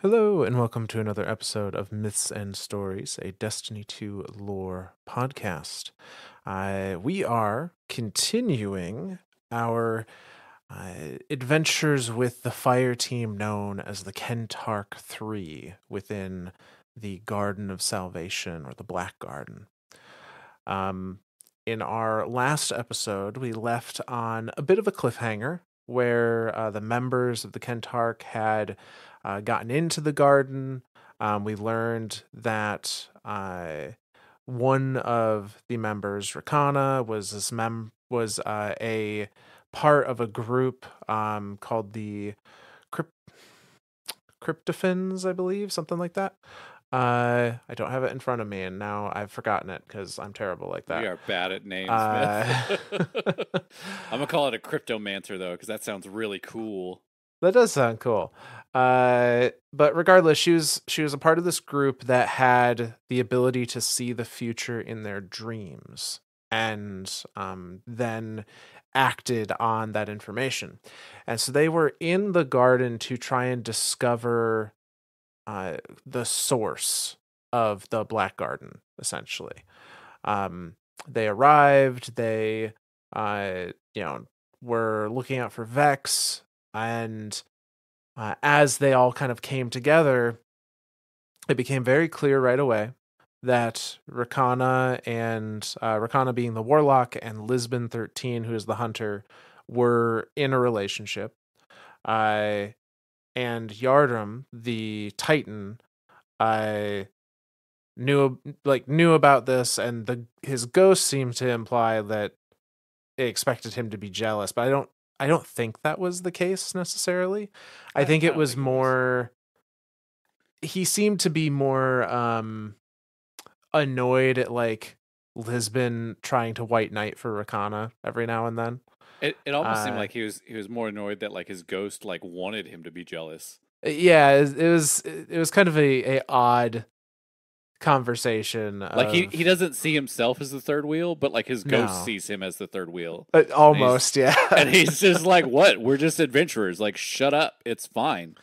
Hello, and welcome to another episode of Myths and Stories, a Destiny 2 lore podcast. We are continuing our adventures with the fire team known as the Kentarch-3 within the Garden of Salvation, or the Black Garden. Um, in our last episode, we left on a bit of a cliffhanger where the members of the Kentarch had gotten into the garden. We learned that one of the members, Rakana, was a part of a group called the Crypt- Cryptophins, I believe, something like that. I don't have it in front of me, and now I've forgotten it because I'm terrible like We that. are bad at names, Uh, Myth. I'm gonna call it a cryptomancer though, because that sounds really cool. that does sound cool. But regardless, she was a part of this group that had the ability to see the future in their dreams, and then acted on that information. And so they were in the garden to try and discover the source of the Black Garden, essentially. Um, they arrived. They, uh, you know, were looking out for Vex, and as they all kind of came together, it became very clear right away that Rakana being the warlock, and Lisbon 13, who is the hunter, were in a relationship. Uh, and Yardrum, the Titan, I knew about this, and his ghost seemed to imply that it expected him to be jealous, but I don't think that was the case necessarily. I I, think I it don't was think it was. more he seemed to be more annoyed at like Lisbon trying to white knight for Rakana every now and then. It almost seemed Uh like he was more annoyed that like his ghost like wanted him to be jealous. yeah, it was kind of a odd conversation Like he of doesn't see himself as the third wheel, but like his ghost no. sees him as the third wheel, and he's Almost, yeah. and he's just like, "What? We're just adventurers. Like, shut up. It's fine."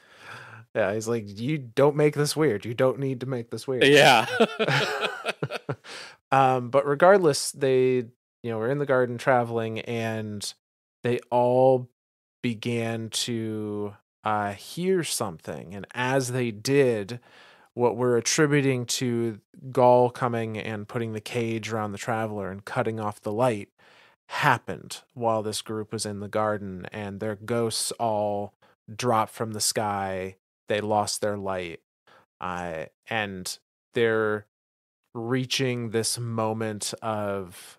Yeah, he's like, you don't make this weird. You don't need to make this weird. Yeah. But regardless, they were in the garden traveling, and they all began to hear something. And as they did, what we're attributing to Gaul coming and putting the cage around the traveler and cutting off the light happened while this group was in the garden, and their ghosts all dropped from the sky. They lost their light, and they're reaching this moment of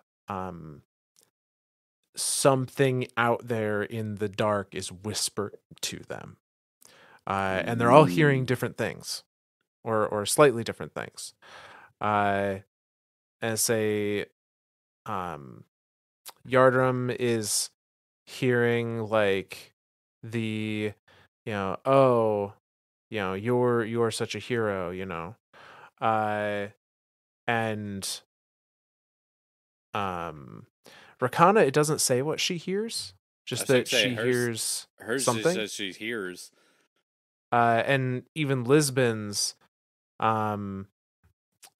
something out there in the dark is whispered to them, and they're all hearing Ooh. different things, or slightly different things. Uh, and say, um, Yardrum is hearing like the, oh, you're such a hero, uh, and um, Rakana, it doesn't say what she hears, I just was gonna that say she hears hers just something. says she hears. And even Lisbon's um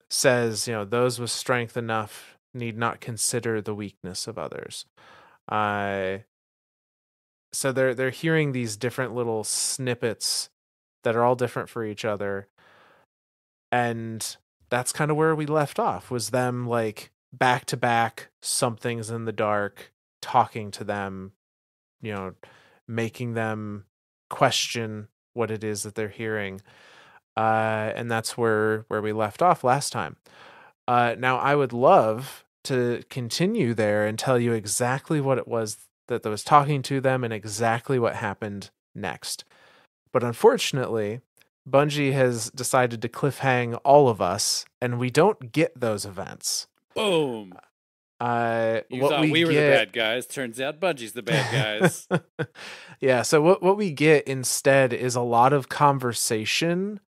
says, those with strength enough need not consider the weakness of others. Uh, so they're hearing these different little snippets that are all different for each other, and that's kind of where we left off, was them like back to back, something's in the dark, talking to them, you know making them question what it is that they're hearing. And that's where we left off last time. Now I would love to continue there and tell you exactly what it was that was talking to them and exactly what happened next. But unfortunately, Bungie has decided to cliffhang all of us, and we don't get those events. Boom. You What thought we we were the get, bad guys. Turns out Bungie's the bad guys. yeah. So what we get instead is a lot of conversation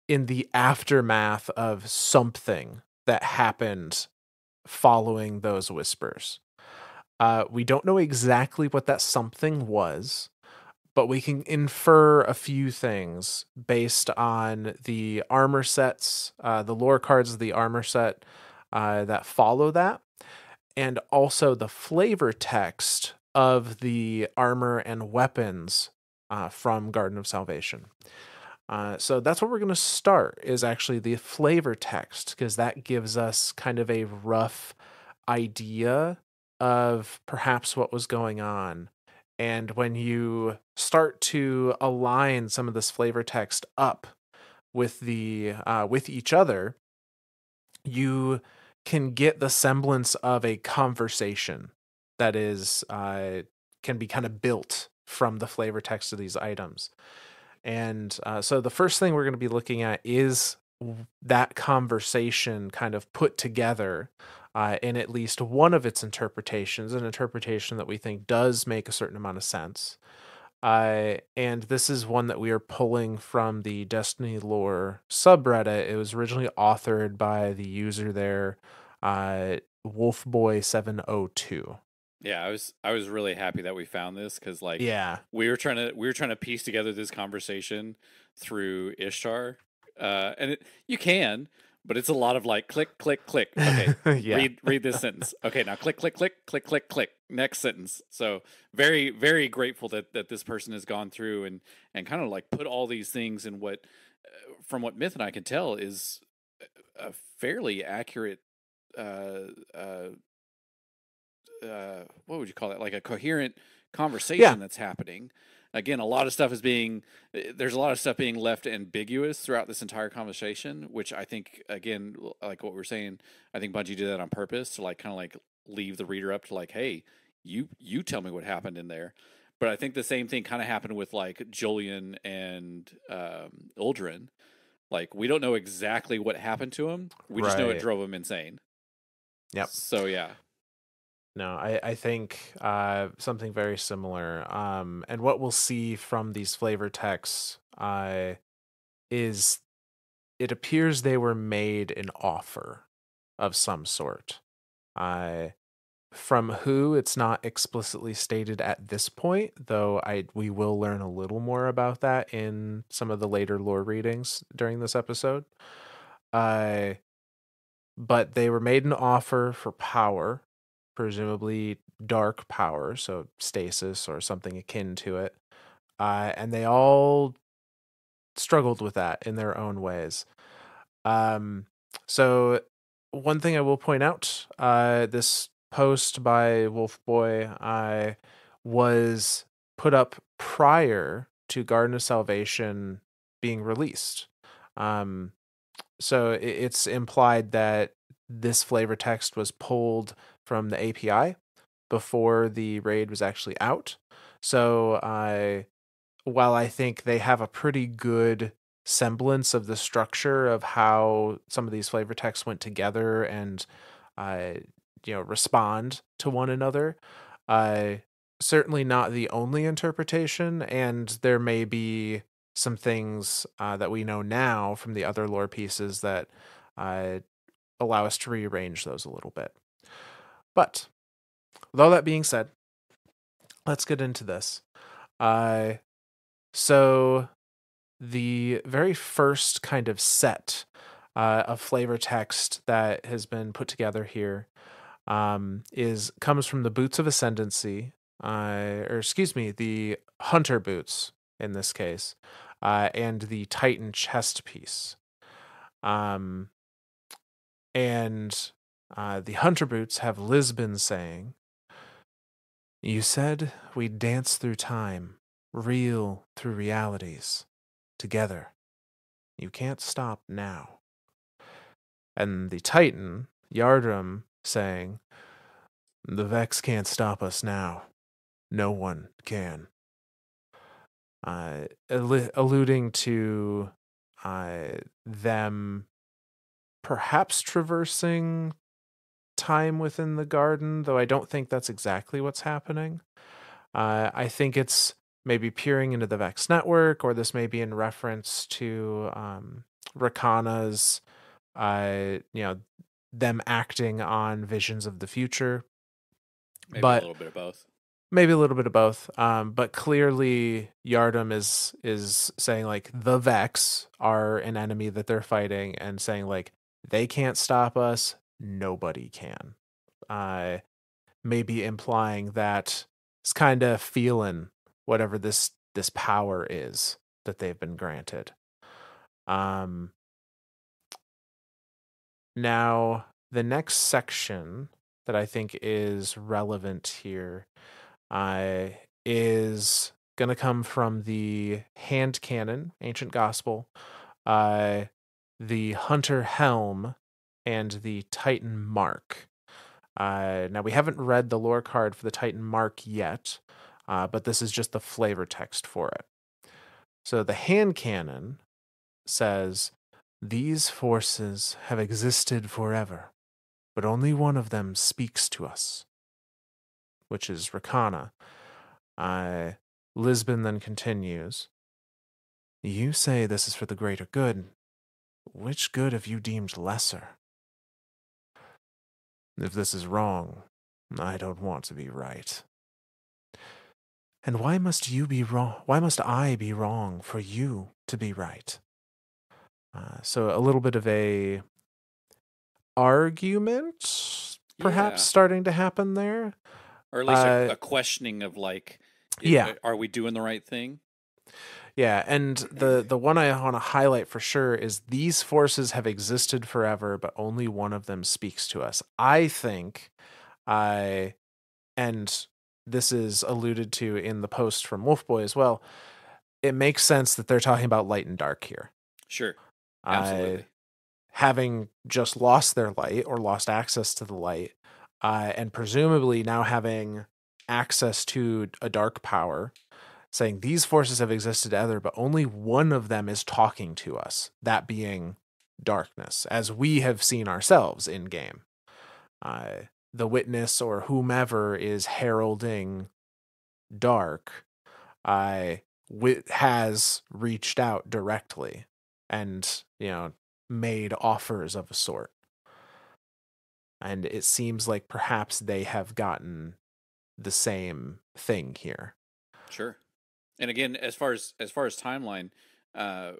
in the aftermath of something that happened following those whispers. We don't know exactly what that something was, but we can infer a few things based on the armor sets, the lore cards of the armor set that follow that, and also the flavor text of the armor and weapons from Garden of Salvation. So that's where we're going to start, is actually the flavor text, because that gives us kind of a rough idea of perhaps what was going on. And when you start to align some of this flavor text up with the with each other, you can get the semblance of a conversation that is can be kind of built from the flavor text of these items. And so the first thing we're going to be looking at is that conversation kind of put together in at least one of its interpretations, an interpretation that we think does make a certain amount of sense. And this is one that we are pulling from the Destiny Lore subreddit. It was originally authored by the user there, Wolfboy702. Yeah, I was really happy that we found this because like Yeah. we were trying to piece together this conversation through Ishtar, and you can, but it's a lot of like click click click. Okay, Yeah. read this sentence. Okay, now click click click click click click. Next sentence. So very very grateful that this person has gone through and kind of like put all these things in what, from what Myth and I can tell, is a fairly accurate uh, uh, what would you call it? Like a coherent Yeah. conversation that's happening. Again, a lot of stuff is being there's a lot of stuff being left ambiguous throughout this entire conversation, which I think, again, like what we're saying, I think Bungie did that on purpose to like kind of like leave the reader up to like, hey, you tell me what happened in there. But I think the same thing kind of happened with like Julian and Uldren. Like we don't know exactly what happened to him. We just know it Right. drove him insane. Yep. So yeah, No, I think something very similar. And what we'll see from these flavor texts is it appears they were made an offer of some sort. Uh, from who, it's not explicitly stated at this point, though we will learn a little more about that in some of the later lore readings during this episode. Uh, but they were made an offer for power, presumably dark power, so stasis or something akin to it. And they all struggled with that in their own ways. Um, so one thing I will point out, this post by Wolfboy was put up prior to Garden of Salvation being released. Um, so it's implied that this flavor text was pulled from the API before the raid was actually out. So while I think they have a pretty good semblance of the structure of how some of these flavor texts went together and uh, respond to one another, uh, certainly not the only interpretation, and there may be some things that we know now from the other lore pieces that uh, allow us to rearrange those a little bit. But with all that being said, let's get into this. Uh, so the very first kind of set of flavor text that has been put together here is comes from the Boots of Ascendancy, or excuse me, the Hunter Boots in this case, and the Titan chest piece. Um, and the Hunter Boots have Lisbon saying, "You said we'd dance through time, reel through realities, together. You can't stop now." And the Titan, Yardrum, saying, "The Vex can't stop us now. No one can." Alluding to them perhaps traversing time within the garden, though I don't think that's exactly what's happening. I think it's maybe peering into the Vex network, or this may be in reference to Rakana's, them acting on visions of the future. maybe a But little bit of both. maybe a little bit of both. But clearly Yardom is saying like the Vex are an enemy that they're fighting, and saying like they can't stop us, nobody can. Uh, Maybe implying that it's kind of feeling whatever this power is that they've been granted. Um, Now the next section that I think is relevant here is going to come from the hand cannon, ancient gospel, uh, the hunter helm, and the Titan mark. Now we haven't read the lore card for the Titan mark yet, but this is just the flavor text for it. So the hand cannon says, "These forces have existed forever, but only one of them speaks to us," which is Rakana. Uh, Lisbon then continues, "You say this is for the greater good. Which good have you deemed lesser? If this is wrong, I don't want to be right. And why must you be wrong? Why must I be wrong for you to be right?" So a little bit of a argument, perhaps, Yeah, starting to happen there. or at least Uh, a questioning of like, yeah, are we doing the right thing? yeah, and the one I want to highlight for sure is these forces have existed forever, but only one of them speaks to us. I think I and this is alluded to in the post from Wolfboy as well. It makes sense that they're talking about light and dark here. Sure, I absolutely. Having just lost their light or lost access to the light, and presumably now having access to a dark power, saying these forces have existed ever, but only one of them is talking to us, that being darkness, as we have seen ourselves in game. Uh, the witness or whomever is heralding dark has reached out directly and, made offers of a sort. And it seems like perhaps they have gotten the same thing here. Sure. And again, as far as timeline, uh,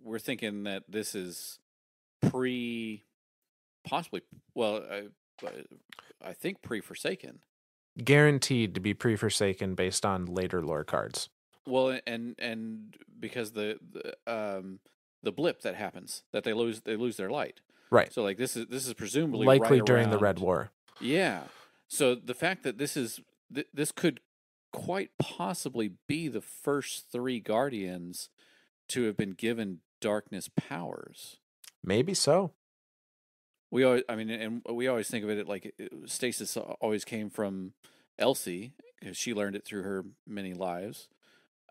we're thinking that this is pre, possibly, well, I think pre Forsaken. Guaranteed to be pre-forsaken based on later lore cards. Well, and because the blip that happens, that they lose their light. Right. So like this is presumably right Likely during the Red around. War. Yeah. So the fact that this could quite possibly be the first three guardians to have been given darkness powers. Maybe so. We always, I mean, and we always think of it like stasis always came from Elsie because she learned it through her many lives.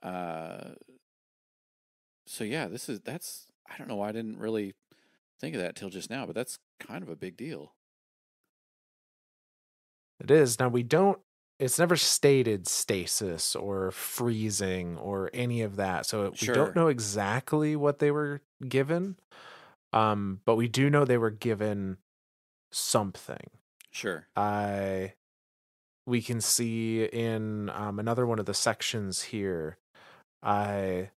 Uh, so yeah, that's I don't know why I didn't really think of that till just now, but that's kind of a big deal. It is. Now we don't it's never stated stasis or freezing or any of that. So we don't Sure, know exactly what they were given. But we do know they were given something. sure, I We can see in another one of the sections here, I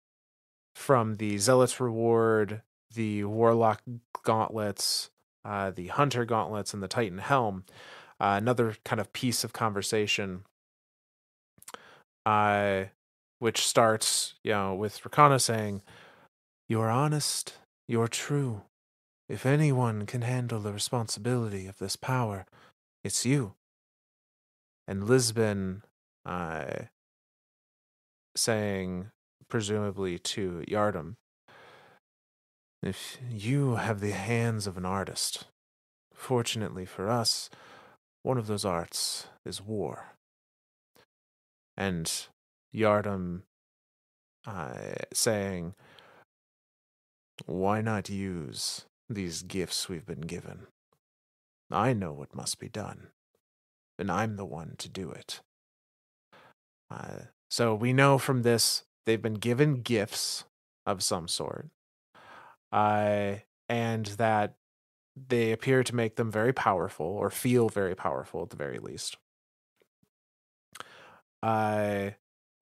from the Zealot's Reward, the Warlock gauntlets, the Hunter gauntlets, and the Titan helm. Another kind of piece of conversation, uh, which starts, with Rakana saying, "You are honest, you are true. If anyone can handle the responsibility of this power, it's you." And Lisbon, uh, saying, presumably to Yardam, "If you have the hands of an artist, fortunately for us, one of those arts is war." And Yardam, saying, "Why not use these gifts we've been given? I know what must be done, and I'm the one to do it." So we know from this they've been given gifts of some sort, uh, and that they appear to make them very powerful or feel very powerful at the very least. Uh,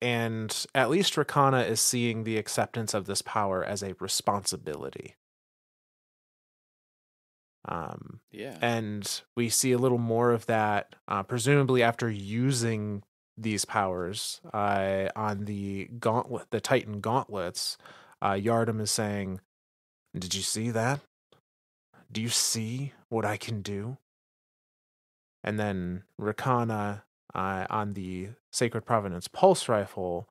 and at least Rakana is seeing the acceptance of this power as a responsibility. Um, Yeah. and we see a little more of that, presumably after using these powers on the Titan gauntlets. Yardam is saying, "Did you see that? Do you see what I can do?" And then Rakana on the Sacred Providence pulse rifle,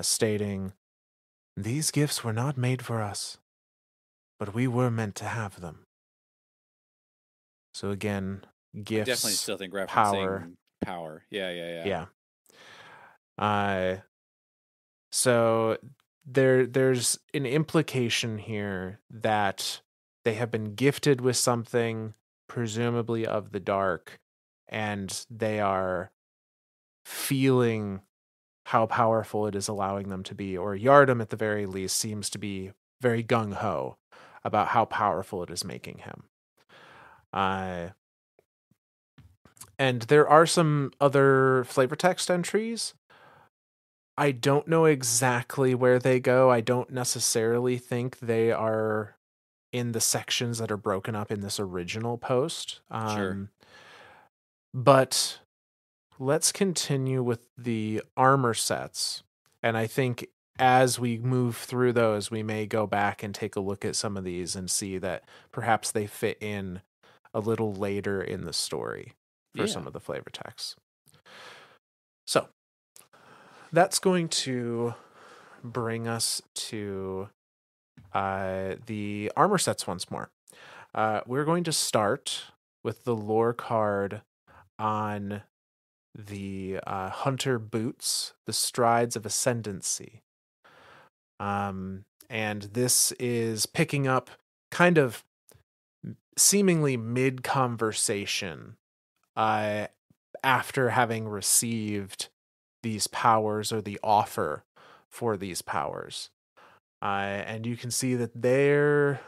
stating, "These gifts were not made for us, but we were meant to have them." So again, I definitely gifts, still think power, referencing power. Yeah, yeah, yeah. yeah. Uh, so there's an implication here that they have been gifted with something, presumably of the dark, and they are feeling how powerful it is allowing them to be, or Yardam at the very least seems to be very gung ho about how powerful it is making him. Uh, and there are some other flavor text entries. I don't know exactly where they go. I don't necessarily think they are in the sections that are broken up in this original post. Sure. But let's continue with the armor sets. And I think as we move through those, we may go back and take a look at some of these and see that perhaps they fit in a little later in the story for Yeah. some of the flavor texts. So that's going to bring us to the armor sets once more. We're going to start with the lore card on the hunter boots, the strides of ascendancy. And this is picking up kind of seemingly mid conversation uh, after having received these powers or the offer for these powers. And you can see that they are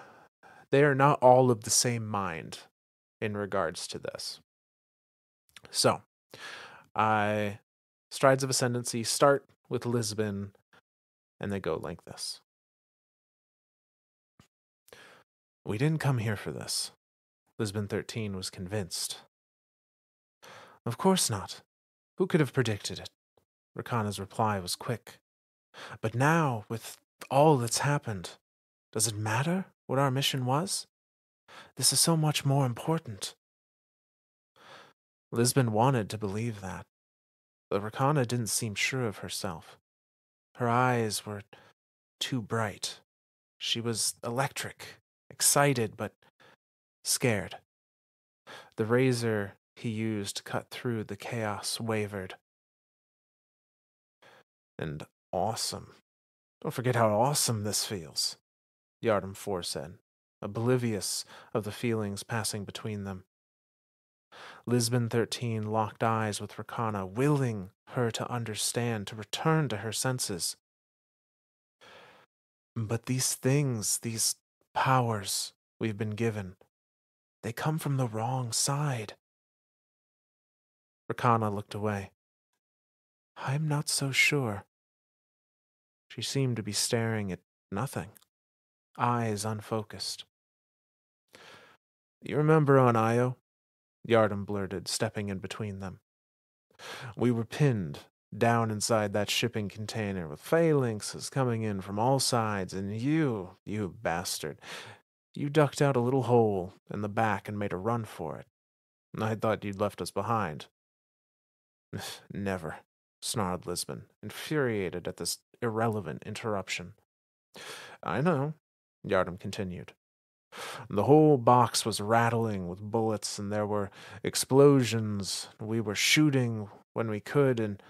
not all of the same mind in regards to this. So, uh, strides of ascendancy start with Lisbon, and they go like this. We didn't come here for this. Lisbon 13 was convinced. Of course not. Who could have predicted it? Rakana's reply was quick. But now, with all that's happened, does it matter what our mission was? This is so much more important. Lisbon wanted to believe that, but Rakana didn't seem sure of herself. Her eyes were too bright. She was electric, excited, but scared. The razor he used to cut through the chaos wavered. And awesome. Don't forget how awesome this feels, Yardam 4 said, oblivious of the feelings passing between them. Lisbon 13 locked eyes with Rakana, willing her to understand, to return to her senses. But these things, these powers we've been given, they come from the wrong side. Rakana looked away. I'm not so sure. She seemed to be staring at nothing, eyes unfocused. You remember on Io? Yardam blurted, stepping in between them. We were pinned down inside that shipping container with phalanxes coming in from all sides, and you bastard, you ducked out a little hole in the back and made a run for it. I thought you'd left us behind. Never, snarled Lisbon, infuriated at this irrelevant interruption. I know, Yardam continued. The whole box was rattling with bullets, and there were explosions. We were shooting when we could, and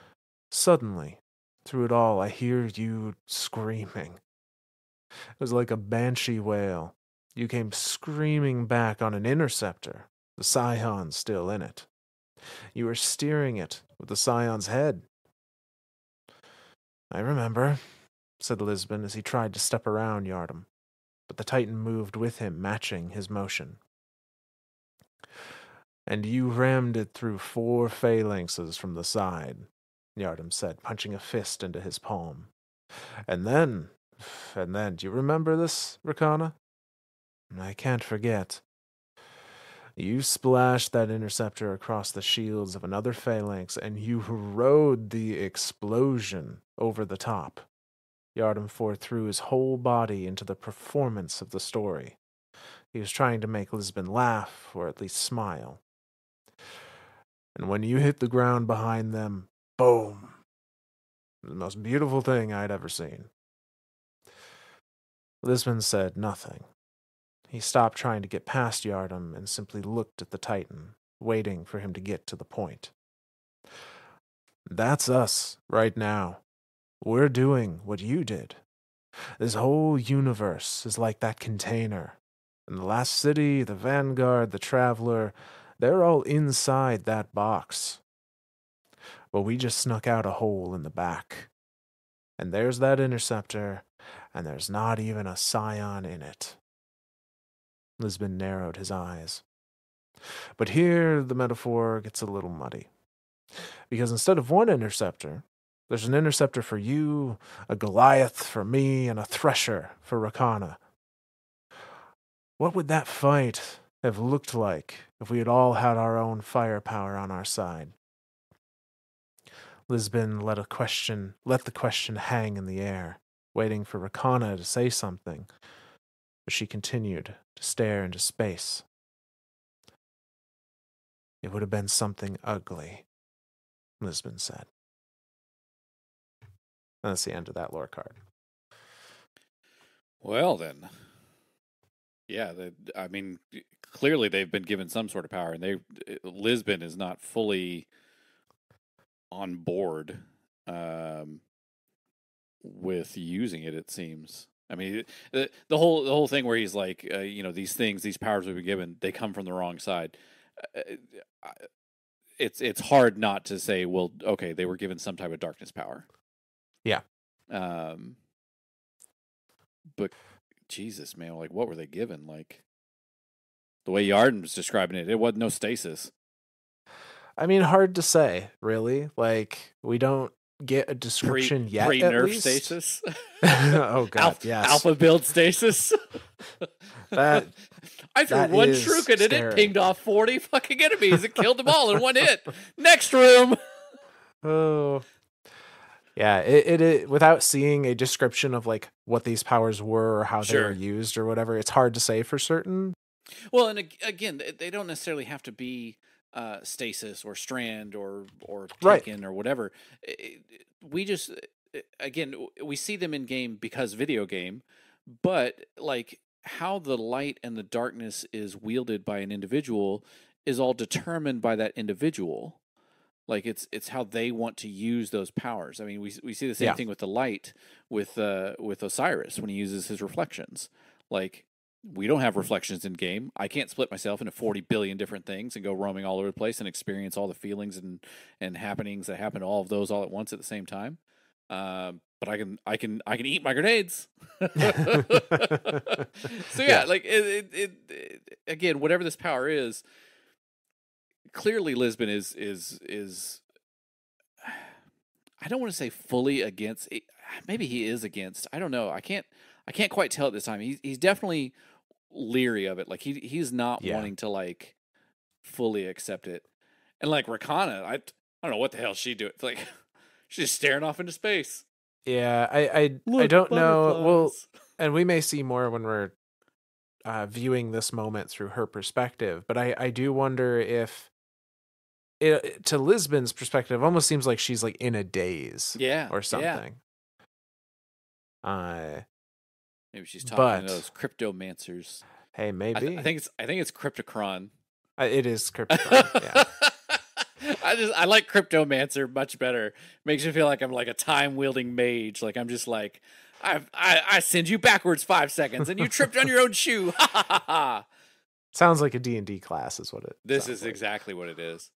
suddenly, through it all, I hear you screaming. It was like a banshee wail. You came screaming back on an interceptor, the Scion still in it. You were steering it with the Scion's head. I remember, said Lisbon as he tried to step around Yardam, but the Titan moved with him, matching his motion. And you rammed it through 4 phalanxes from the side, Yardam said, punching a fist into his palm. And then, do you remember this, Rakana? I can't forget. You splashed that interceptor across the shields of another phalanx, and you rode the explosion over the top. Yardam threw his whole body into the performance of the story. He was trying to make Lisbon laugh, or at least smile. And when you hit the ground behind them, boom! It was the most beautiful thing I'd ever seen. Lisbon said nothing. He stopped trying to get past Yardam and simply looked at the Titan, waiting for him to get to the point. That's us, right now. We're doing what you did. This whole universe is like that container. And the last city, the Vanguard, the Traveler, they're all inside that box. But we just snuck out a hole in the back. And there's that interceptor, and there's not even a scion in it. Lisbon narrowed his eyes. But here the metaphor gets a little muddy. Because instead of one interceptor, there's an interceptor for you, a Goliath for me, and a Thresher for Rakana. What would that fight have looked like if we had all had our own firepower on our side? Lisbon let the question hang in the air, waiting for Rakana to say something, but she continued to stare into space. It would have been something ugly, Lisbon said. And that's the end of that lore card. Well, then. Yeah, I mean, clearly they've been given some sort of power, and Lisbon is not fully on board with using it. It seems. I mean, the whole thing where he's like, these powers we've been given, they come from the wrong side. It's hard not to say, well, okay, they were given some type of darkness power. Yeah. But Jesus, man, like, what were they given? Like, the way Yarden was describing it, it wasn't no stasis. I mean, hard to say, really. Like, we don't get a description yet, pre-nerf at least. Stasis. Oh, God, yes. Alpha build stasis. I threw one shuriken and it pinged off 40 fucking enemies. It killed them all in one hit. Next room. Oh. Yeah, it without seeing a description of like what these powers were or how they were used or whatever, it's hard to say for certain. Well, and again, they don't necessarily have to be stasis or strand or taken or whatever. We just again we see them in game because video game, but like how the light and the darkness is wielded by an individual is all determined by that individual. Like it's how they want to use those powers. I mean, we see the same thing with the light with Osiris when he uses his reflections. Like, we don't have reflections in game. I can't split myself into 40 billion different things and go roaming all over the place and experience all the feelings and happenings that happen to all of those all at once at the same time. But I can eat my grenades. So yeah, like it again, whatever this power is, clearly Lisbon is I don't want to say fully against. Maybe he is against. I don't know. I can't quite tell at this time. He's definitely leery of it. Like he's not wanting to like fully accept it. And like Rakana, I don't know what the hell she do. It's like she's just staring off into space. Yeah, I don't know. Well, and we may see more when we're viewing this moment through her perspective. But I do wonder if to Lisbon's perspective, it almost seems like she's like in a daze, or something. Maybe she's talking to those cryptomancers. Hey, maybe. I think it's Cryptocron. It is Cryptocron. Yeah. I like Cryptomancer much better. Makes me feel like I'm like a time wielding mage. Like I'm just like I send you backwards 5 seconds and you tripped on your own shoe. Ha ha ha ha. Sounds like a D&D class is what it. This is exactly what it is.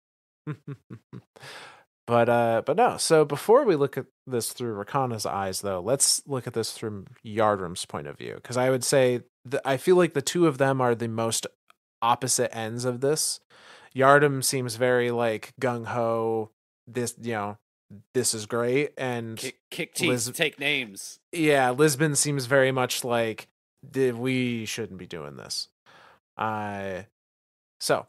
But no. So before we look at this through Rakana's eyes, though, let's look at this from Yardram's point of view, because I would say I feel like the two of them are the most opposite ends of this. Yardam seems very like gung ho. This this is great. And Kick teeth, Liz, take names. yeah, Lisbon seems very much like we shouldn't be doing this. Uh, so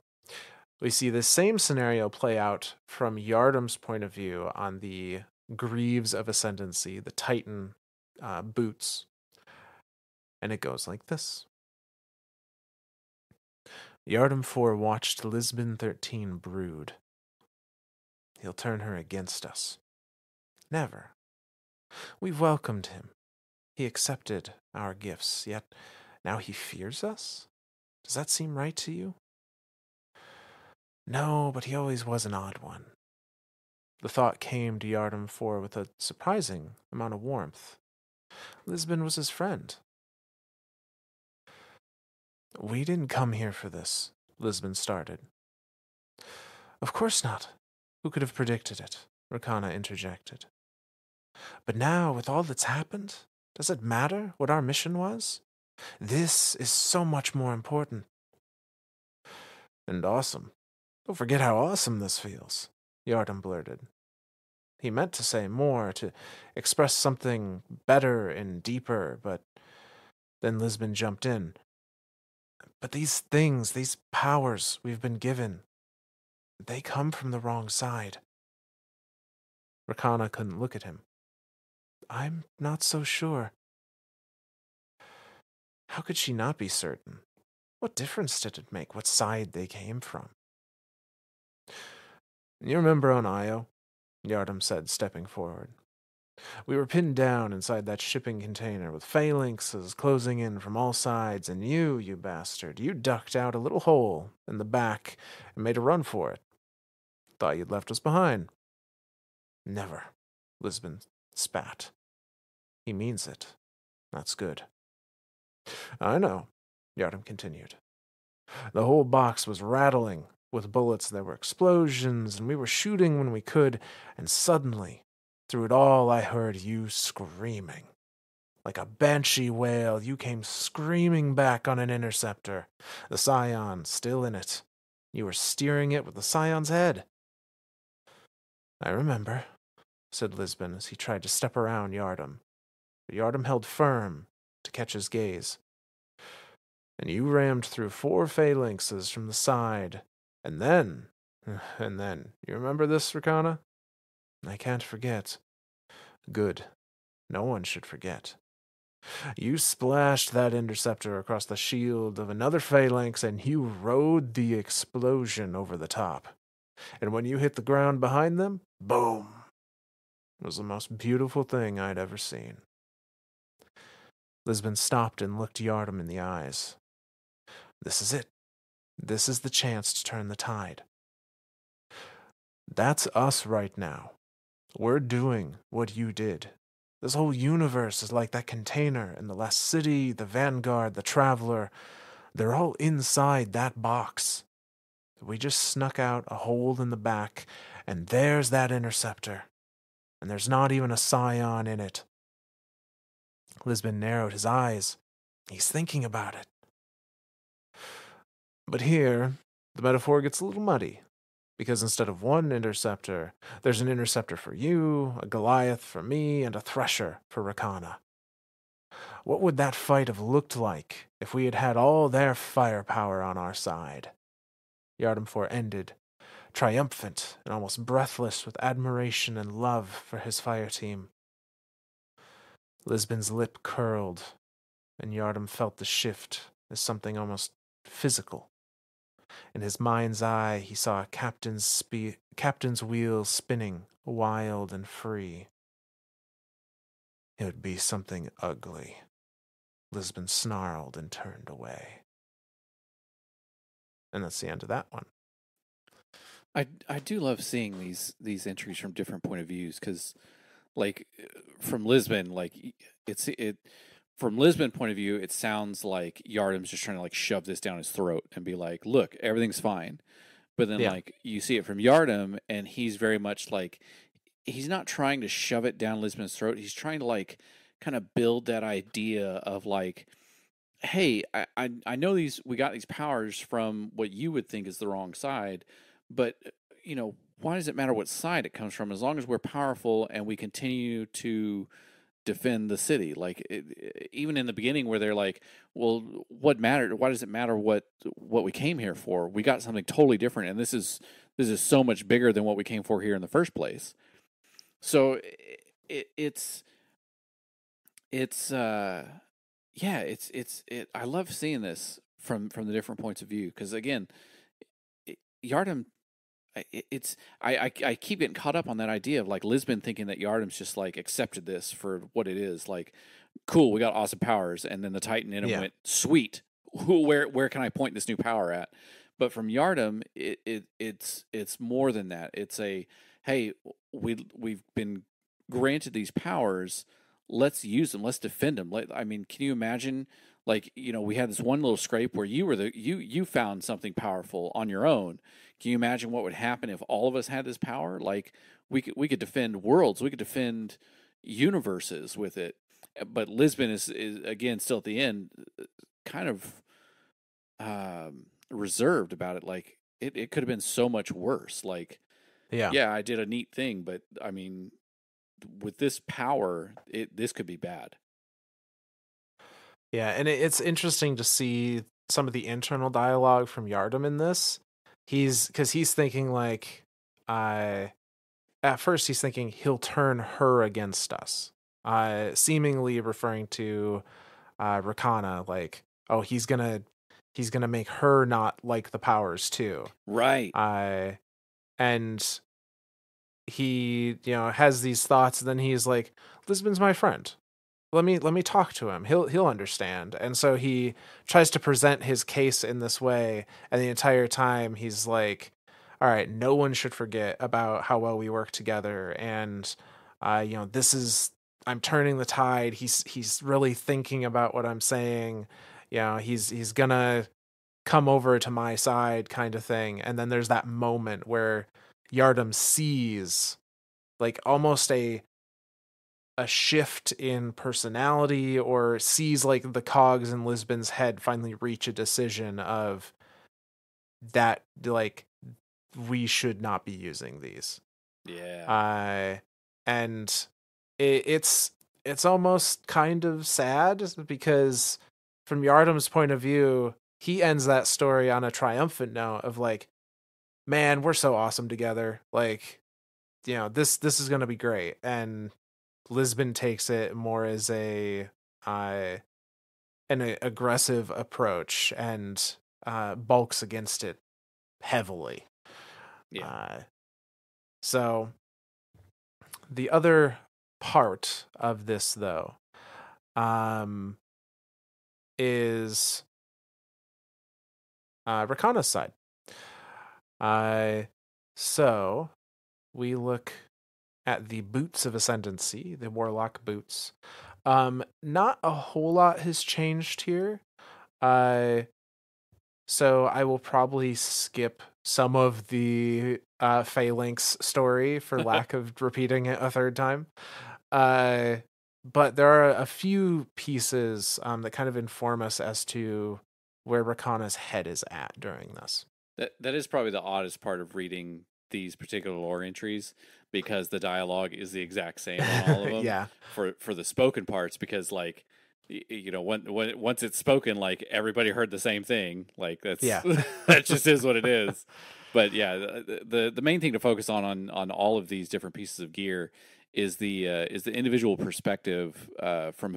we see the same scenario play out from Yardam's point of view on the Greaves of Ascendancy, the Titan boots. And it goes like this. Yardam 4 watched Lisbon 13 brood. He'll turn her against us. Never. We've welcomed him. He accepted our gifts, yet now he fears us? Does that seem right to you? No, but he always was an odd one. The thought came to Yardam 4 with a surprising amount of warmth. Lisbon was his friend. We didn't come here for this, Lisbon started. Of course not. Who could have predicted it? Rakana interjected. But now, with all that's happened, does it matter what our mission was? This is so much more important. And awesome. Don't forget how awesome this feels, Yardam blurted. He meant to say more, to express something better and deeper, but then Lisbon jumped in. But these things, these powers we've been given, they come from the wrong side. Rakana couldn't look at him. I'm not so sure. How could she not be certain? What difference did it make what side they came from? You remember on Io? Yardam said, stepping forward. We were pinned down inside that shipping container with phalanxes closing in from all sides, and you bastard, you ducked out a little hole in the back and made a run for it. Thought you'd left us behind. Never, Lisbon spat. He means it. That's good. I know, Yardam continued. The whole box was rattling with bullets. There were explosions, and we were shooting when we could, and suddenly, through it all, I heard you screaming. Like a banshee wail, you came screaming back on an interceptor, the Scion still in it. You were steering it with the Scion's head. I remember, said Lisbon as he tried to step around Yardam. But Yardam held firm to catch his gaze. And you rammed through 4 phalanxes from the side. And then, you remember this, Rakana? I can't forget. Good. No one should forget. You splashed that interceptor across the shield of another phalanx and you rode the explosion over the top. And when you hit the ground behind them, boom! It was the most beautiful thing I'd ever seen. Lisbon stopped and looked Yardam in the eyes. This is it. This is the chance to turn the tide. That's us right now. We're doing what you did. This whole universe is like that container, and the last city, the Vanguard, the Traveler, they're all inside that box. We just snuck out a hole in the back, and there's that interceptor. And there's not even a Scion in it. Lisbon narrowed his eyes. He's thinking about it. But here, the metaphor gets a little muddy. Because instead of one interceptor, there's an interceptor for you, a Goliath for me, and a Thresher for Rakana. What would that fight have looked like if we had had all their firepower on our side? Yardam 4 ended, triumphant and almost breathless with admiration and love for his fire team. Lisbon's lip curled, and Yardam felt the shift as something almost physical. In his mind's eye, he saw a captain's wheel spinning, wild and free. It would be something ugly. Lisbon snarled and turned away. And that's the end of that one. I do love seeing these entries from different point of views because, like, from Lisbon, like it from Lisbon point of view, it sounds like Yardim's just trying to like shove this down his throat and be like, "Look, everything's fine." But then, Yeah. like, you see it from Yardim, and he's very much like he's not trying to shove it down Lisbon's throat. He's trying to like kind of build that idea of like, hey, I know we got these powers from what you would think is the wrong side, but why does it matter what side it comes from? As long as we're powerful and we continue to defend the city. Like even in the beginning, where they're like, "Well, what mattered? Why does it matter what we came here for? We got something totally different, and this is so much bigger than what we came for here in the first place." So it's it's yeah, I love seeing this from the different points of view, because again, Yardom, I keep getting caught up on that idea of like Lisbon thinking that Yardim's just like accepted this for what it is. Like, cool, we got awesome powers, and then the Titan in him Yeah. went, sweet. Where can I point this new power at? But from Yardim, it's more than that. It's a, hey, we've been granted these powers. Let's use them. Let's defend them. I mean, can you imagine? Like, we had this one little scrape where you found something powerful on your own. Can you imagine what would happen if all of us had this power? Like, we could defend worlds, we could defend universes with it. But Lisbon is again still at the end, kind of reserved about it. Like, it could have been so much worse. Like, Yeah. yeah, I did a neat thing, but I mean, with this power, this could be bad. Yeah, and it's interesting to see some of the internal dialogue from Yardom in this. Because he's thinking like, uh, at first he's thinking he'll turn her against us, seemingly referring to Rakana, like, oh, he's gonna make her not like the powers too. Right. Uh, and he has these thoughts, and then he's like, Lisbon's my friend, let me talk to him. He'll understand. And so he tries to present his case in this way, and the entire time he's like, all right, no one should forget about how well we work together, and this is, I'm turning the tide. He's really thinking about what I'm saying. He's gonna come over to my side, kind of thing. And then there's that moment where Yardom sees like almost a shift in personality, or sees like the cogs in Lisbon's head finally reach a decision of that, like, we should not be using these. Yeah. Uh and it's almost kind of sad, because from Yardom's point of view, he ends that story on a triumphant note of like, man, we're so awesome together. Like, this is going to be great. And Lisbon takes it more as uh an aggressive approach, and bulks against it heavily. Yeah. Uh, so the other part of this, though, um, is Rakana's side. Uh, so we look at the boots of ascendancy, the warlock boots. Not a whole lot has changed here. Uh, so I will probably skip some of the Phalanx story for lack of repeating it a third time. Uh, but there are a few pieces that kind of inform us as to where Rakana's head is at during this. That is probably the oddest part of reading these particular lore entries, because the dialogue is the exact same on all of them Yeah, for the spoken parts, because like, once it's spoken, like everybody heard the same thing, like that's yeah. that just is what it is. But yeah, the main thing to focus on all of these different pieces of gear is the individual perspective from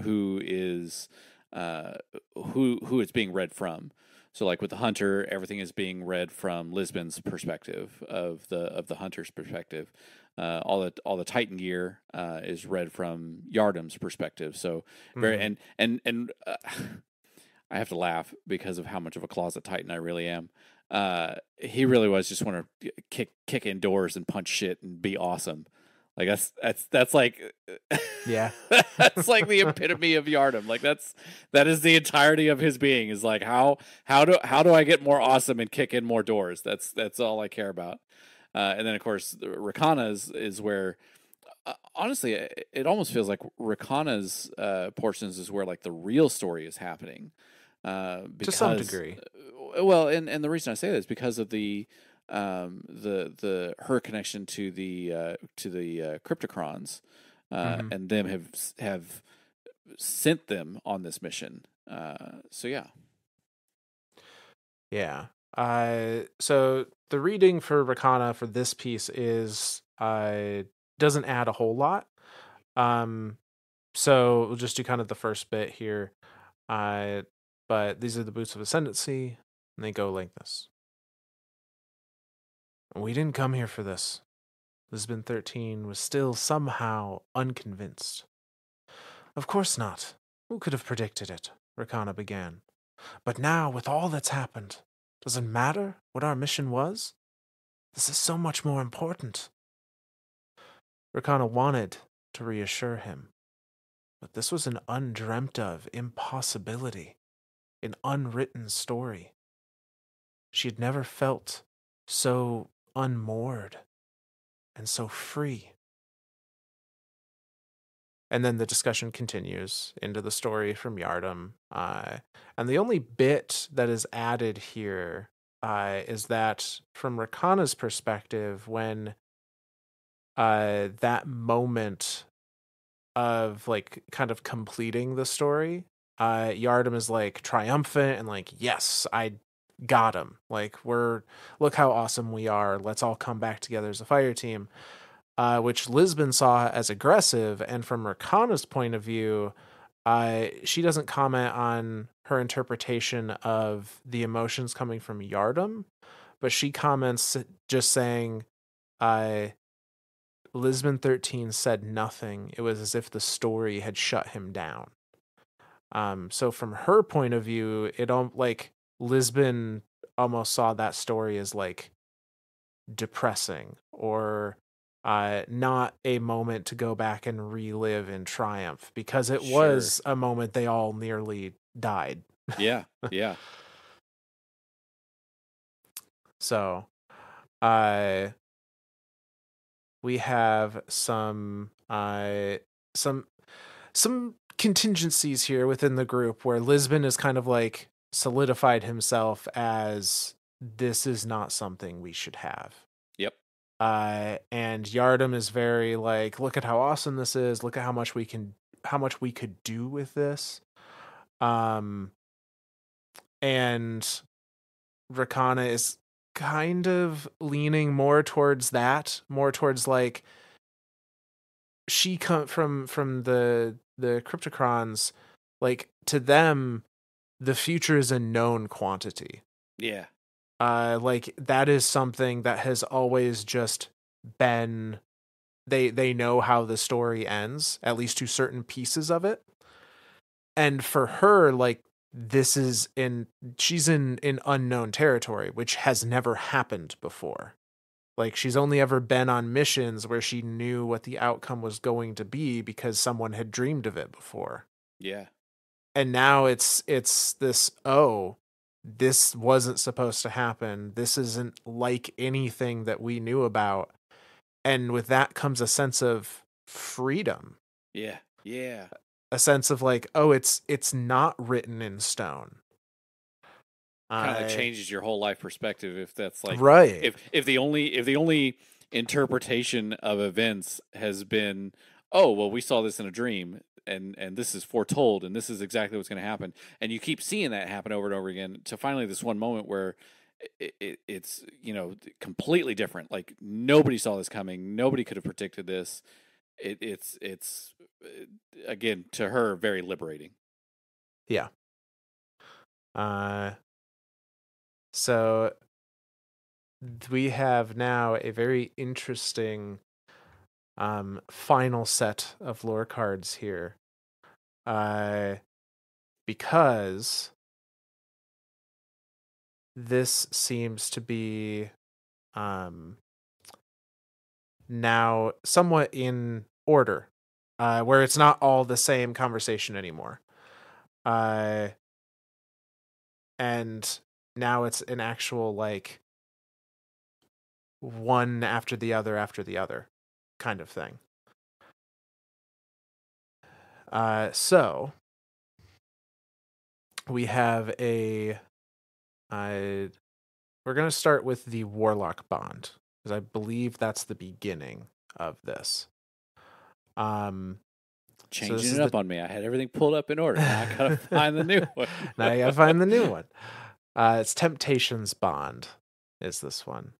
uh, who it's being read from. So like with the hunter, everything is being read from Lisbon's perspective of the hunter's perspective. All the Titan gear is read from Yardim's perspective. So very Hmm. and I have to laugh because of how much of a closet Titan I really am. He really was just want to kick indoors and punch shit and be awesome. Like that's like Yeah. that's like the epitome of Yardim. Like that is the entirety of his being, is like, how do I get more awesome and kick in more doors? That's all I care about. And then of course Rakana is where, honestly, it almost feels like Rakana's portions is where like the real story is happening. To some Because degree. well, and the reason I say that is because of the her connection to the Cryptocrons, Hmm. and them have sent them on this mission. So yeah, Yeah. So the reading for Rakana for this piece is doesn't add a whole lot. Um, so we'll just do kind of the first bit here. Uh, but these are the boots of ascendancy, and they go like this. We didn't come here for this. Lisbon 13 was still somehow unconvinced. Of course not. Who could have predicted it? Rakana began. But now, with all that's happened, does it matter what our mission was? This is so much more important. Rakana wanted to reassure him, but this was an undreamt of impossibility, an unwritten story. She had never felt so unmoored and so free. And then the discussion continues into the story from Yardam. And the only bit that is added here is that from Rakana's perspective, when that moment of like kind of completing the story, Yardam is like triumphant and like, yes, I got him. Like, look how awesome we are. Let's all come back together as a fire team. Which Lisbon saw as aggressive. And from Rakana's point of view, she doesn't comment on her interpretation of the emotions coming from Yardam, but she comments just saying, uh, Lisbon 13 said nothing. It was as if the story had shut him down. So from her point of view, it like Lisbon almost saw that story as like depressing or not a moment to go back and relive in triumph because it sure, was a moment they all nearly died. yeah, yeah, So, uh, we have some some contingencies here within the group where Lisbon is kind of like solidified himself as this is not something we should have. yep, And Yardam is very like, look at how awesome this is. Look at how much we could do with this. Um, and Rakana is kind of leaning more towards that, more towards like she come from the Cryptocrons, like to them, the future is a known quantity. yeah, Like that is something that has always just been they know how the story ends, at least to certain pieces of it. And for her, like this is in she's in unknown territory, which has never happened before. Like she's only ever been on missions where she knew what the outcome was going to be because someone had dreamed of it before. yeah, And now it's this, oh, this wasn't supposed to happen. This isn't like anything that we knew about. And with that comes a sense of freedom, yeah, yeah. a sense of like, oh, it's not written in stone. Kind of like I changes your whole life perspective if that's like right. if the only interpretation of events has been, oh well, we saw this in a dream, and this is foretold, and this is exactly what's going to happen, and you keep seeing that happen over and over again to finally this one moment where it's completely different, like nobody saw this coming, nobody could have predicted this. It's again, to her, very liberating. Yeah. Uh so we have now a very interesting final set of lore cards here. Uh because this seems to be um now somewhat in order, where it's not all the same conversation anymore. Uh, and now it's an actual like one after the other kind of thing. So we have a uh, we're gonna start with the warlock bond because I believe that's the beginning of this. Um, so this Changing is it the up on me. I had everything pulled up in order. Now I gotta find the new one. now you gotta find the new one. It's Temptation's Bond is this one.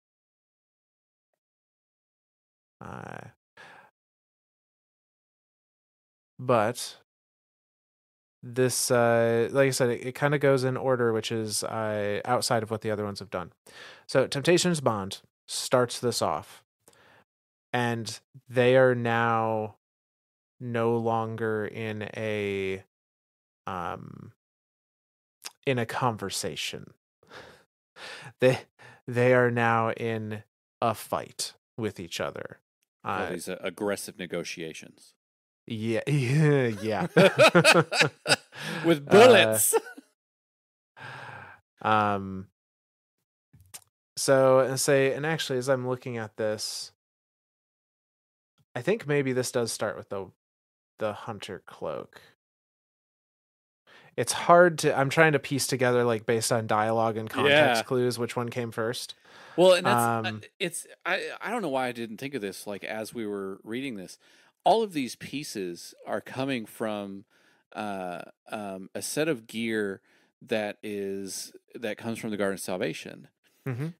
Uh, but this, like I said, it kind of goes in order, which is outside of what the other ones have done. So Temptation's Bond starts this off, and they are now no longer um in a conversation. They they are now in a fight with each other. Oh, Uh, these aggressive negotiations yeah, yeah. with uh, bullets. um. So and say, and actually, as I'm looking at this, I think maybe this does start with the hunter cloak. It's hard to. I'm trying to piece together, like based on dialogue and context Yeah. clues, which one came first. Well, and that's Um. it's I don't know why I didn't think of this like as we were reading this. All of these pieces are coming from a set of gear that comes from the Garden of Salvation. Mhm.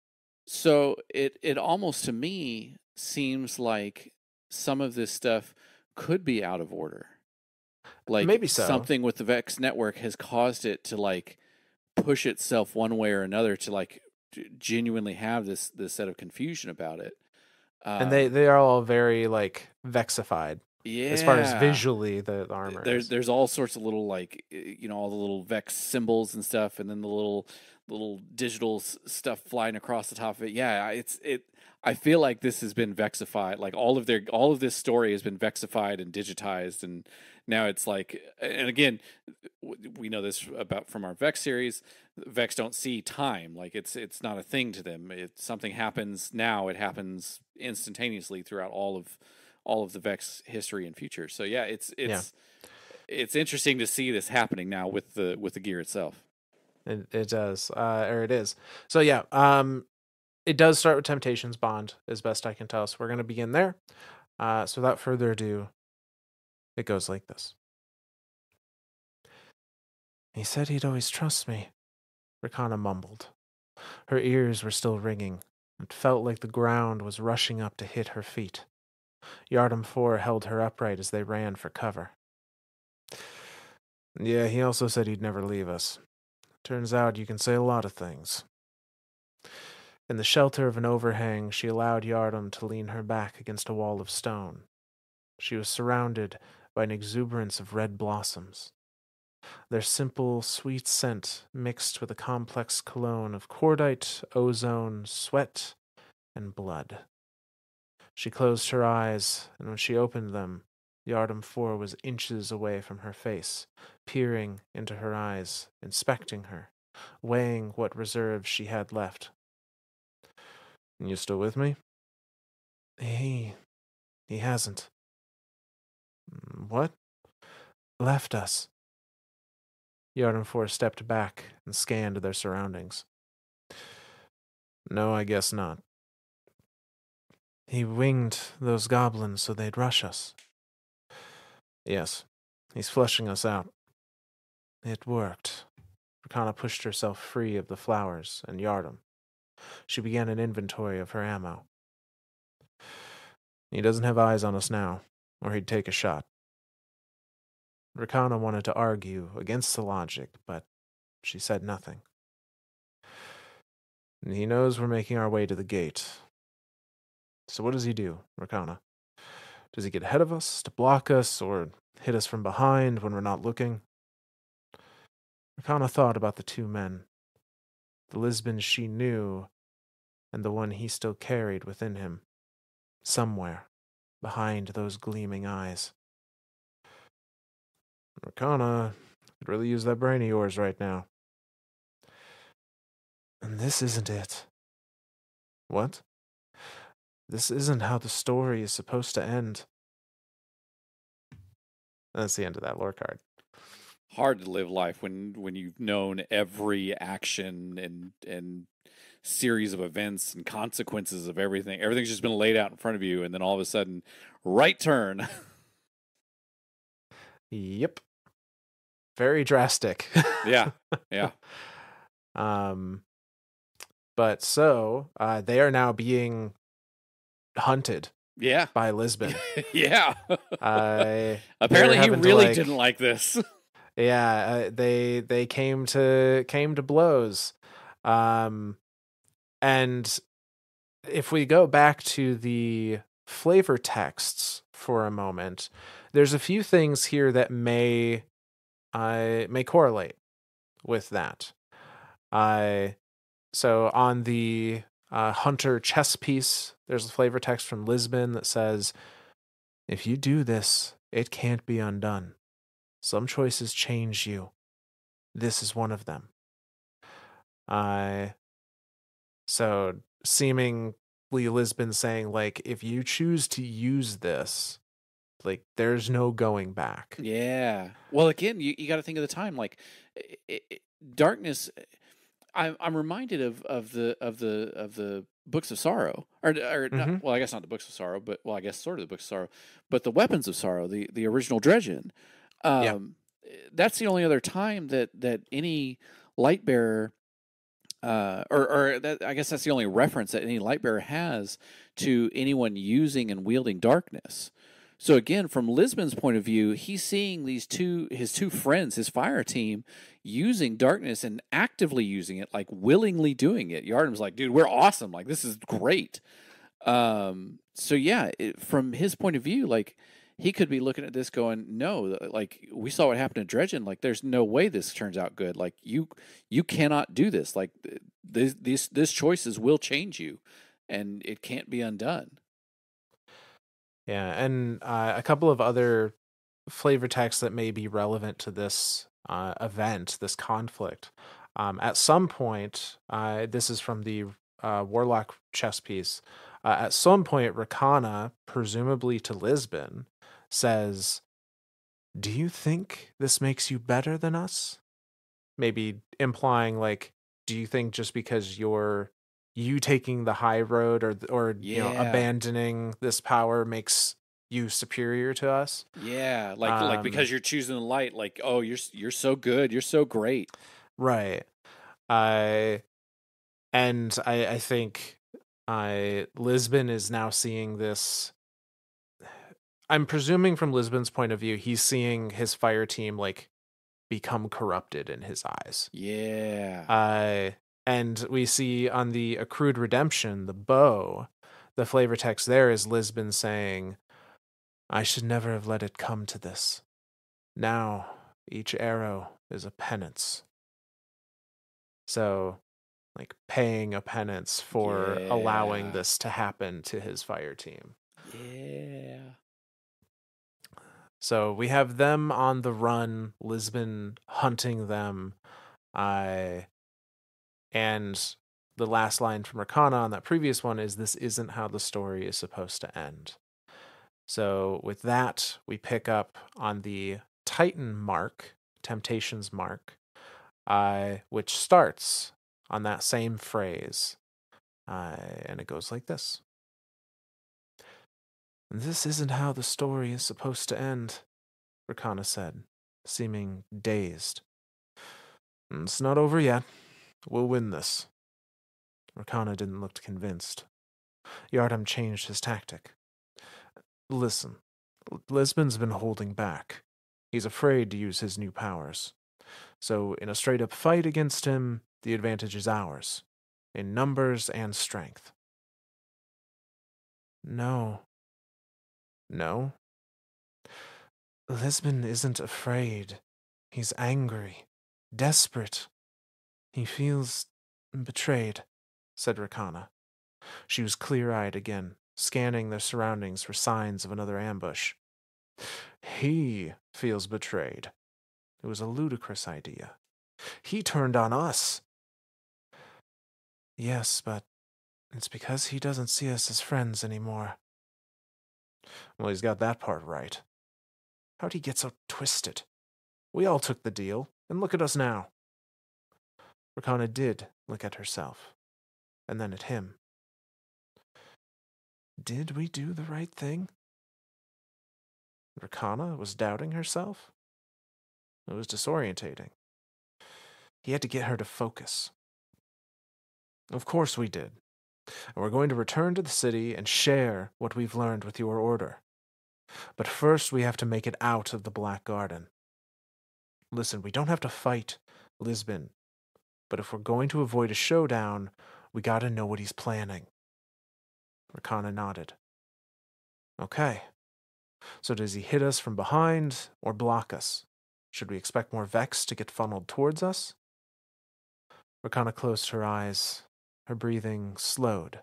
So it almost to me seems like some of this stuff could be out of order. Like Maybe so. something with the Vex network has caused it to like push itself one way or another to like genuinely have this set of confusion about it. And Um, they are all very like vexified as far as yeah, visually the armor is. there's all sorts of little like all the little Vex symbols and stuff, and then the little digital stuff flying across the top of it. Yeah, it. I feel like this has been vexified. Like all of this story has been vexified and digitized, and now it's like. And again, we know this about from our Vex series. Vex don't see time. Like it's not a thing to them. If something happens now, it happens instantaneously throughout all of the Vex history and future. So yeah, Yeah, it's interesting to see this happening now with the gear itself. it does, or it is. So yeah, it does start with Temptations Bond, as best I can tell. So we're gonna begin there. So without further ado, it goes like this. He said he'd always trust me, Rakana mumbled. Her ears were still ringing. It felt like the ground was rushing up to hit her feet. Yardam 4 held her upright as they ran for cover. Yeah, he also said he'd never leave us. Turns out you can say a lot of things. In the shelter of an overhang, she allowed Yardam to lean her back against a wall of stone. She was surrounded by an exuberance of red blossoms. Their simple, sweet scent mixed with a complex cologne of cordite, ozone, sweat, and blood. She closed her eyes, and when she opened them, Yardam 4 was inches away from her face, peering into her eyes, inspecting her, weighing what reserves she had left. You still with me? He. He hasn't. What? Left us. Yardam 4 stepped back and scanned their surroundings. No, I guess not. He winged those goblins so they'd rush us. Yes, he's flushing us out. It worked. Rakana pushed herself free of the flowers and Yardam. She began an inventory of her ammo. He doesn't have eyes on us now, or he'd take a shot. Rakana wanted to argue against the logic, but she said nothing. He knows we're making our way to the gate. So what does he do, Rakana? Does he get ahead of us to block us, or hit us from behind when we're not looking? Rakana thought about the two men, the Lisbon she knew, and the one he still carried within him, somewhere behind those gleaming eyes. Rakana could really use that brain of yours right now. And this isn't it. What? This isn't how the story is supposed to end. That's the end of that lore card. Hard to live life when you've known every action and series of events and consequences of everything. Everything's just been laid out in front of you, and then all of a sudden, right turn. Yep. Very drastic. Yeah, yeah, um, but so they are now being hunted yeah, by Lisbon. yeah. They're Apparently, he having to really didn't like this. they came to blows. Um, and if we go back to the flavor texts for a moment, there's a few things here that may correlate with that. So on the Hunter chess piece, there's a flavor text from Lisbon that says, "If you do this, it can't be undone. Some choices change you. This is one of them." Uh, so seemingly Lisbon saying, like, if you choose to use this, like, there's no going back. Yeah. Well, again, you got to think of the time. Like, darkness. I'm reminded of the books of sorrow, or not. Mm-hmm. Well, I guess not the books of sorrow, but well, I guess sort of the books of sorrow, but the weapons of sorrow, the original Dredgen. Yeah. That's the only other time that any light bearer, or that I guess that's the only reference that any light bearer has to anyone using and wielding darkness. So again, from Lisbon's point of view, he's seeing his two friends, his fire team, using darkness and actively using it, like willingly doing it. Yardim's like, dude, we're awesome. Like, this is great. So yeah, from his point of view, like, he could be looking at this going, no, like, we saw what happened to Dredgen. Like, there's no way this turns out good. Like, you cannot do this. Like, this choices will change you, and it can't be undone. Yeah. And a couple of other flavor texts that may be relevant to this event, this conflict. At some point, this is from the Warlock chess piece. At some point, Rakana, presumably to Lisbon, says, "Do you think this makes you better than us?" Maybe implying, like, do you think just because you taking the high road, or Yeah. abandoning this power makes you superior to us? Yeah, like Um, because you're choosing the light, like, oh, you're so good, you're so great. right. I and I think Lisbon is now seeing this. I'm presuming from Lisbon's point of view, he's seeing his fire team, like, become corrupted in his eyes. Yeah. Uh, and we see on the accrued redemption, the bow, the flavor text there is Lisbon saying, "I should never have let it come to this. Now each arrow is a penance." So, like, paying a penance for allowing Yeah. this to happen to his fire team. Yeah. So we have them on the run, Lisbon hunting them, uh, and the last line from Rakana on that previous one is, "This isn't how the story is supposed to end." So with that, we pick up on the Titan mark, Temptations mark, which starts on that same phrase. And it goes like this: "This isn't how the story is supposed to end," Rakana said, seeming dazed. "It's not over yet. We'll win this." Rakana didn't look convinced. Yardam changed his tactic. "Listen, Lisbon's been holding back. He's afraid to use his new powers. So, in a straight up fight against him, the advantage is ours, in numbers and strength." "No. No. Lisbon isn't afraid. He's angry, desperate. He feels betrayed," said Rakana. She was clear eyed again, scanning their surroundings for signs of another ambush. "He feels betrayed. It was a ludicrous idea. He turned on us." "Yes, but it's because he doesn't see us as friends anymore." "Well, he's got that part right. How'd he get so twisted? We all took the deal, and look at us now." Rakana did look at herself. and then at him. Did we do the right thing? Rakana was doubting herself. It was disorientating. He had to get her to focus. Of course we did. And we're going to return to the city and share what we've learned with your order. But first we have to make it out of the Black Garden. Listen, we don't have to fight Lisbon, but if we're going to avoid a showdown, we gotta know what he's planning. Rakana nodded. Okay. So does he hit us from behind or block us? Should we expect more Vex to get funneled towards us? Rakana closed her eyes. Her breathing slowed.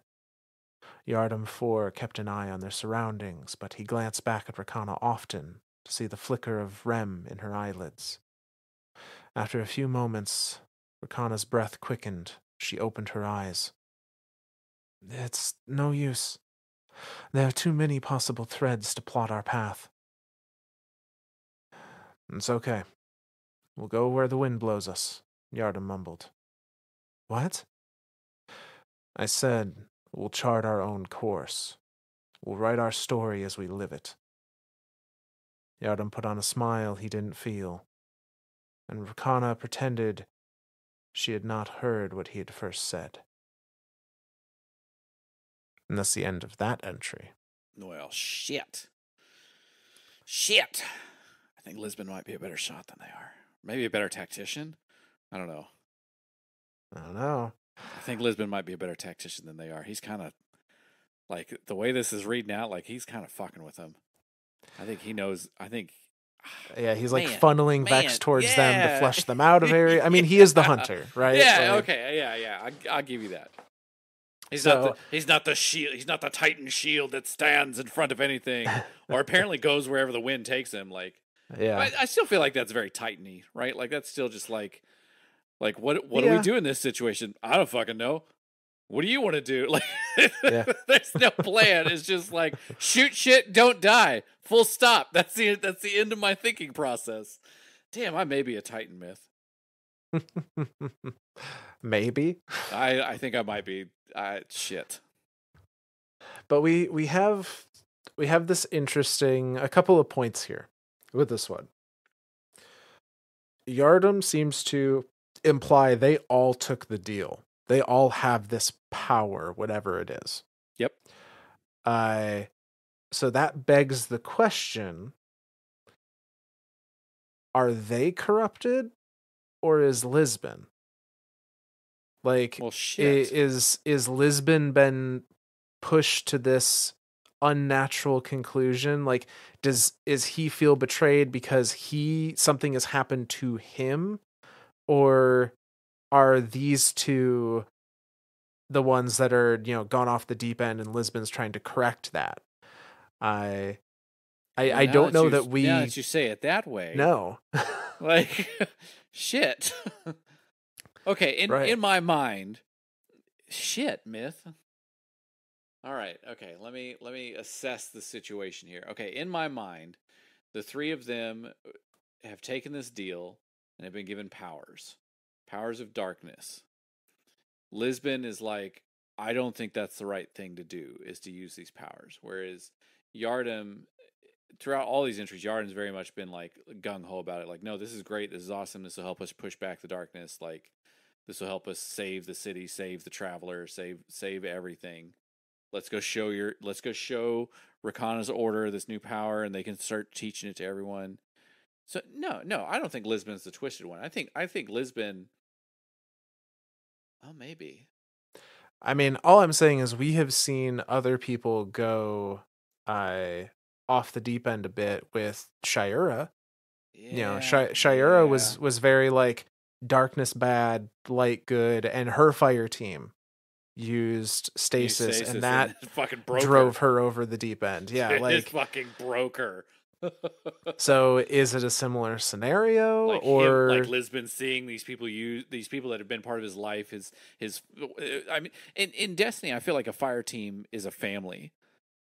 Yardam 4 kept an eye on their surroundings, but he glanced back at Rakana often to see the flicker of REM in her eyelids. After a few moments, Rakana's breath quickened. She opened her eyes. It's no use. There are too many possible threads to plot our path. It's okay. We'll go where the wind blows us, Yardam mumbled. What? I said, we'll chart our own course. We'll write our story as we live it. Yardam put on a smile he didn't feel, and Rakana pretended she had not heard what he had first said. And that's the end of that entry. Well, shit. Shit. I think Lisbon might be a better shot than they are. Maybe a better tactician. I don't know. I think Lisbon might be a better tactician than they are. He's kind of, like, the way this is reading out, like, he's kind of fucking with them. I think he knows. Yeah, he's like funneling Vex towards them to flush them out of area. I mean, he is the hunter, right? Yeah, like, okay, yeah. I'll give you that. He's not the shield. He's not the Titan shield that stands in front of anything, or apparently goes wherever the wind takes him. Like, yeah, I still feel like that's very Titan-y, right? Like that's still just like what do we do in this situation? I don't fucking know. What do you want to do? Like, there's no plan. It's just like shoot shit, don't die. Full stop. That's the end of my thinking process. Damn, I may be a Titan myth. Maybe. I think I might be. Shit. But we have this interesting a couple of points here with this one. Yardam seems to imply they all took the deal. They all have this power, whatever it is. Yep. So that begs the question, are they corrupted or is Lisbon? Like, well, shit. Is Lisbon been pushed to this unnatural conclusion? Like, is he feel betrayed because something has happened to him, or are these two the ones that are gone off the deep end and Lisbon's trying to correct that? I don't know that we. Now that you say it that way, no, like shit. Okay, in my mind, shit, myth. All right, okay. Let me assess the situation here. Okay, in my mind, the three of them have taken this deal and have been given powers of darkness. Lisbon is like, I don't think that's the right thing to do, is to use these powers. Whereas Yardam, throughout all these entries, Yardam's very much been like gung ho about it. Like, no, this is great. This is awesome. This will help us push back the darkness. Like, this will help us save the city, save the traveler, save everything. Let's go show Rakana's order this new power, and they can start teaching it to everyone. So no, I don't think Lisbon's the twisted one. I think Lisbon. Oh, maybe. I mean, all I'm saying is we have seen other people go off the deep end a bit with Shayura. Yeah, Shayura was very like darkness bad, light good, and her fire team used stasis and that fucking drove her over the deep end. Yeah, like it fucking broke her. So is it a similar scenario, like or like Lisbon seeing these people that have been part of his life, his I mean, in Destiny, I feel like a fire team is a family.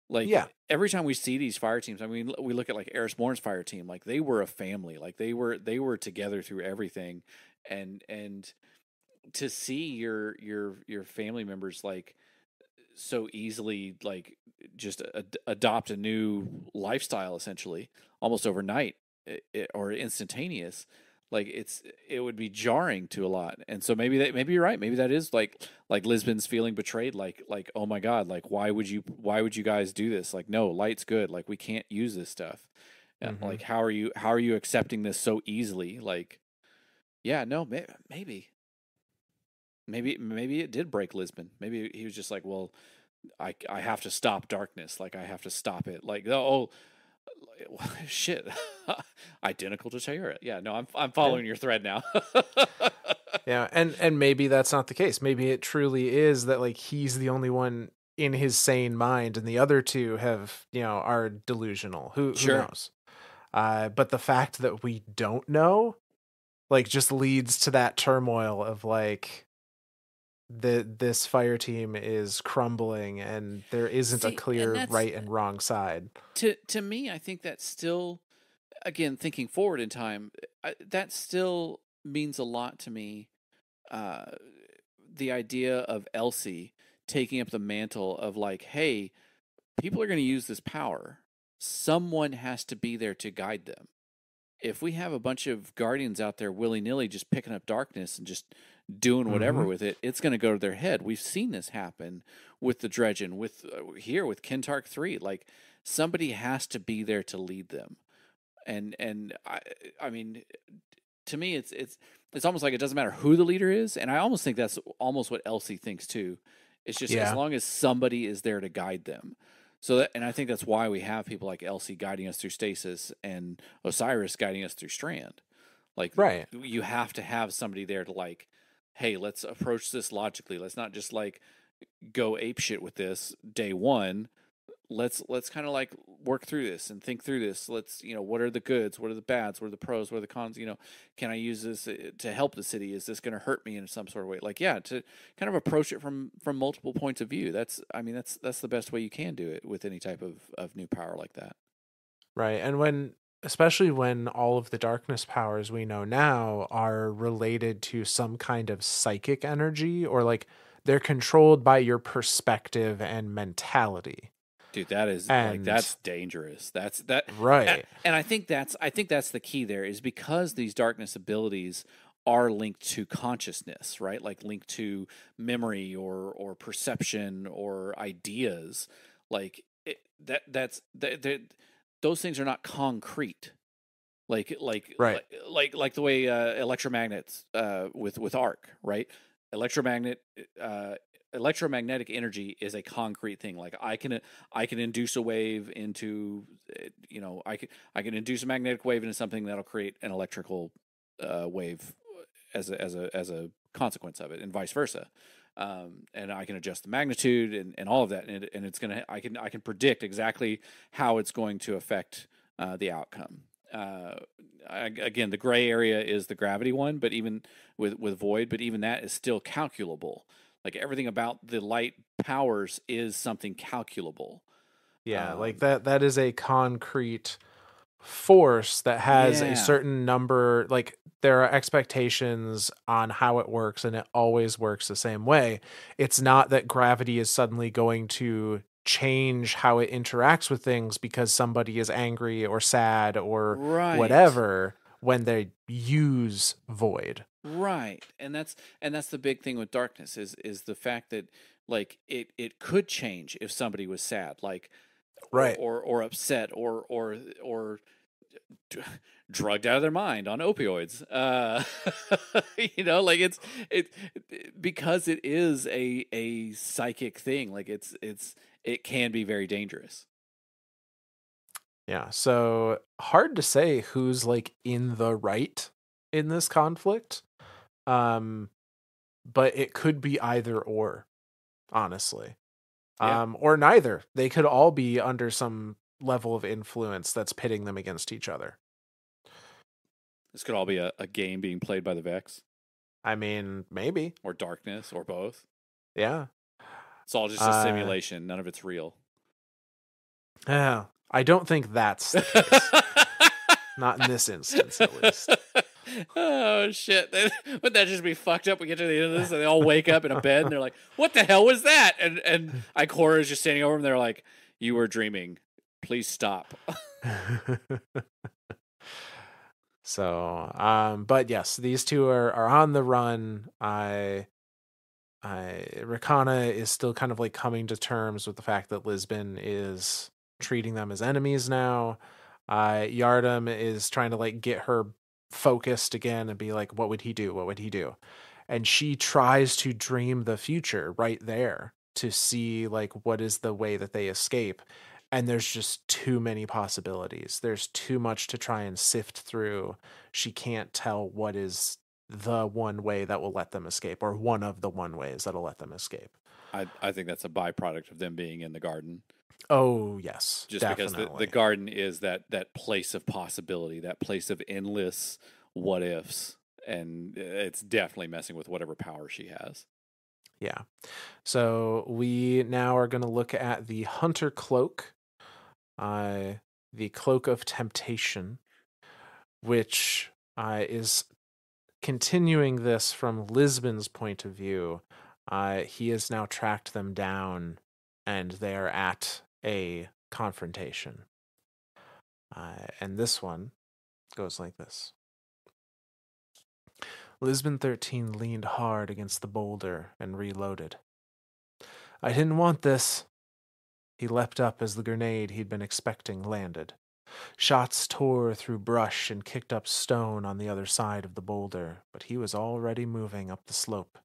Like, every time we see these fire teams, I mean, we look at like Eris Morn's fire team, like they were a family, like they were together through everything, and to see your family members like so easily like just adopt a new lifestyle essentially almost overnight, or instantaneous, like it would be jarring to a lot. And so maybe you're right, maybe that is like Lisbon's feeling betrayed, like oh my god, like why would you guys do this, like no, light's good, like we can't use this stuff. Mm-hmm. Like how are you accepting this so easily, like yeah, no, maybe it did break Lisbon. Maybe he was just like, well, I have to stop darkness. Like I have to stop it. Like oh shit, identical to Tayura. Yeah, no, I'm Yeah. following your thread now. Yeah, and maybe that's not the case. Maybe it truly is that like he's the only one in his sane mind, and the other two have, are delusional. Who Sure. knows? But the fact that we don't know, like, just leads to that turmoil of like this fire team is crumbling, and there isn't a See, and clear that's right and wrong side. to me. I think that's still, again, thinking forward in time. That still means a lot to me. Uh, the idea of Elsie taking up the mantle of like, hey, people are going to use this power. Someone has to be there to guide them. If we have a bunch of guardians out there willy nilly just picking up darkness and just doing whatever Mm-hmm. with it, it's going to go to their head. We've seen this happen with the Dredgen, with here with Kentarch-3. Like somebody has to be there to lead them. And I mean, to me, it's almost like it doesn't matter who the leader is, and I almost think that's almost what Elsie thinks too. It's just as Yeah. long as somebody is there to guide them. So that, and I think that's why we have people like Elsie guiding us through stasis and Osiris guiding us through Strand. Like Right. you have to have somebody there to like, hey, let's approach this logically. Let's not just like go ape shit with this day one. Let's kind of like work through this and think through this. Let's, what are the goods, what are the bads, what are the pros, what are the cons, can I use this to help the city, is this going to hurt me in some sort of way, like yeah, to kind of approach it from multiple points of view. That's, I mean, that's the best way you can do it with any type of new power like that. Right. And especially when all of the darkness powers we know now are related to some kind of psychic energy, or like they're controlled by your perspective and mentality. Dude, that is like, And that's dangerous. That's that. right. And I think that's the key there, is because these darkness abilities are linked to consciousness, right? Like linked to memory or perception or ideas. Like those things are not concrete. Like like Right. like like the way electromagnets with arc, right? Electromagnet uh electromagnetic energy is a concrete thing. Like I can induce a wave into, I can induce a magnetic wave into something that'll create an electrical wave as a consequence of it, and vice versa. And I can adjust the magnitude and all of that, and it's gonna, I can predict exactly how it's going to affect the outcome. Again, the gray area is the gravity one, but even with void, but even that is still calculable. Like everything about the light powers is something calculable. Yeah, like Um, that is a concrete force that has a yeah, certain number, like there are expectations on how it works, and it always works the same way. It's not that gravity is suddenly going to change how it interacts with things because somebody is angry or sad or right. whatever when they use void. Right. And that's the big thing with darkness is the fact that like it could change if somebody was sad, like or Right. or or upset or d- drugged out of their mind on opioids. Like because it is a psychic thing, like it can be very dangerous. Yeah, so hard to say who's like in the right in this conflict. Um but it could be either or, honestly. Yeah. Or neither. They could all be under some level of influence that's pitting them against each other. This could all be a game being played by the Vex, I mean, maybe. or darkness, or both. Yeah. It's all just a Uh, simulation. None of it's real. yeah. I don't think that's the case. Not in this instance, at least. Oh shit! Would that just be fucked up? We get to the end of this, and they all wake up in a bed, and they're like, "What the hell was that?" And Ikora is just standing over them. They're like, "You were dreaming. Please stop." So, but yes, these two are on the run. Rakana is still kind of like coming to terms with the fact that Lisbon is treating them as enemies now. Yardam is trying to like get her focused again and be like, what would he do? What would he do? And she tries to dream the future right there to see like what is the way that they escape. And there's just too many possibilities. There's too much to try and sift through. She can't tell what is the one way that will let them escape, or one of the one ways that'll let them escape. I think that's a byproduct of them being in the garden. Oh, yes, Just because the definitely. garden is that place of possibility, that place of endless what ifs, and it's definitely messing with whatever power she has. Yeah. So we now are going to look at the Hunter Cloak, uh, the Cloak of Temptation, which is continuing this from Lisbon's point of view. He has now tracked them down, and they're at a confrontation. And this one goes like this. Lisbon 13 leaned hard against the boulder and reloaded. I didn't want this. He leapt up as the grenade he'd been expecting landed. Shots tore through brush and kicked up stone on the other side of the boulder, but he was already moving up the slope,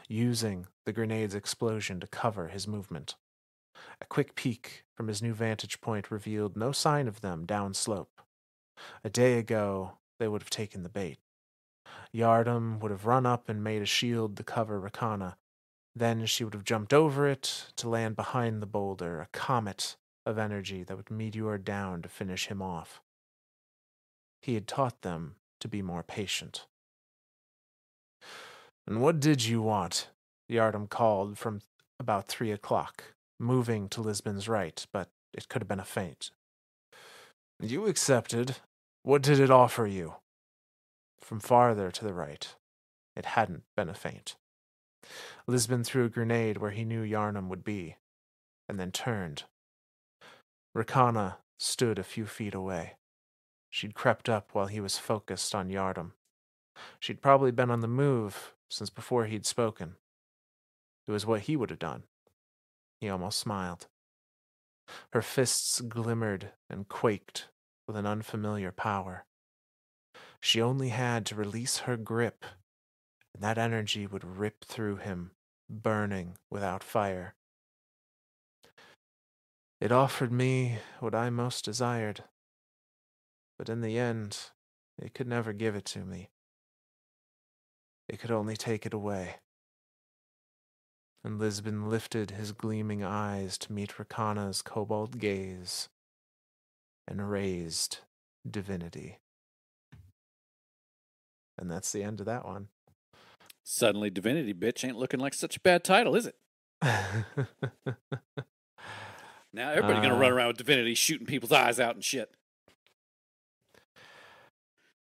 using the grenade's explosion to cover his movement. A quick peek from his new vantage point revealed no sign of them downslope. A day ago, they would have taken the bait. Yardam would have run up and made a shield to cover Rakana. Then she would have jumped over it to land behind the boulder, a comet of energy that would meteor down to finish him off. He had taught them to be more patient. And what did you want? Yardam called from about 3 o'clock, moving to Lisbon's right, but it could have been a feint. You accepted. What did it offer you? From farther to the right, it hadn't been a feint. Lisbon threw a grenade where he knew Yarnum would be, and then turned. Rakana stood a few feet away. She'd crept up while he was focused on Yardum. She'd probably been on the move since before he'd spoken. It was what he would have done. He almost smiled. Her fists glimmered and quaked with an unfamiliar power. She only had to release her grip, and that energy would rip through him, burning without fire. It offered me what I most desired, but in the end, it could never give it to me. It could only take it away. And Lisbon lifted his gleaming eyes to meet Rakana's cobalt gaze and raised divinity. And that's the end of that one. Suddenly, Divinity Bitch ain't looking like such a bad title, is it? Now everybody's gonna run around with Divinity shooting people's eyes out and shit.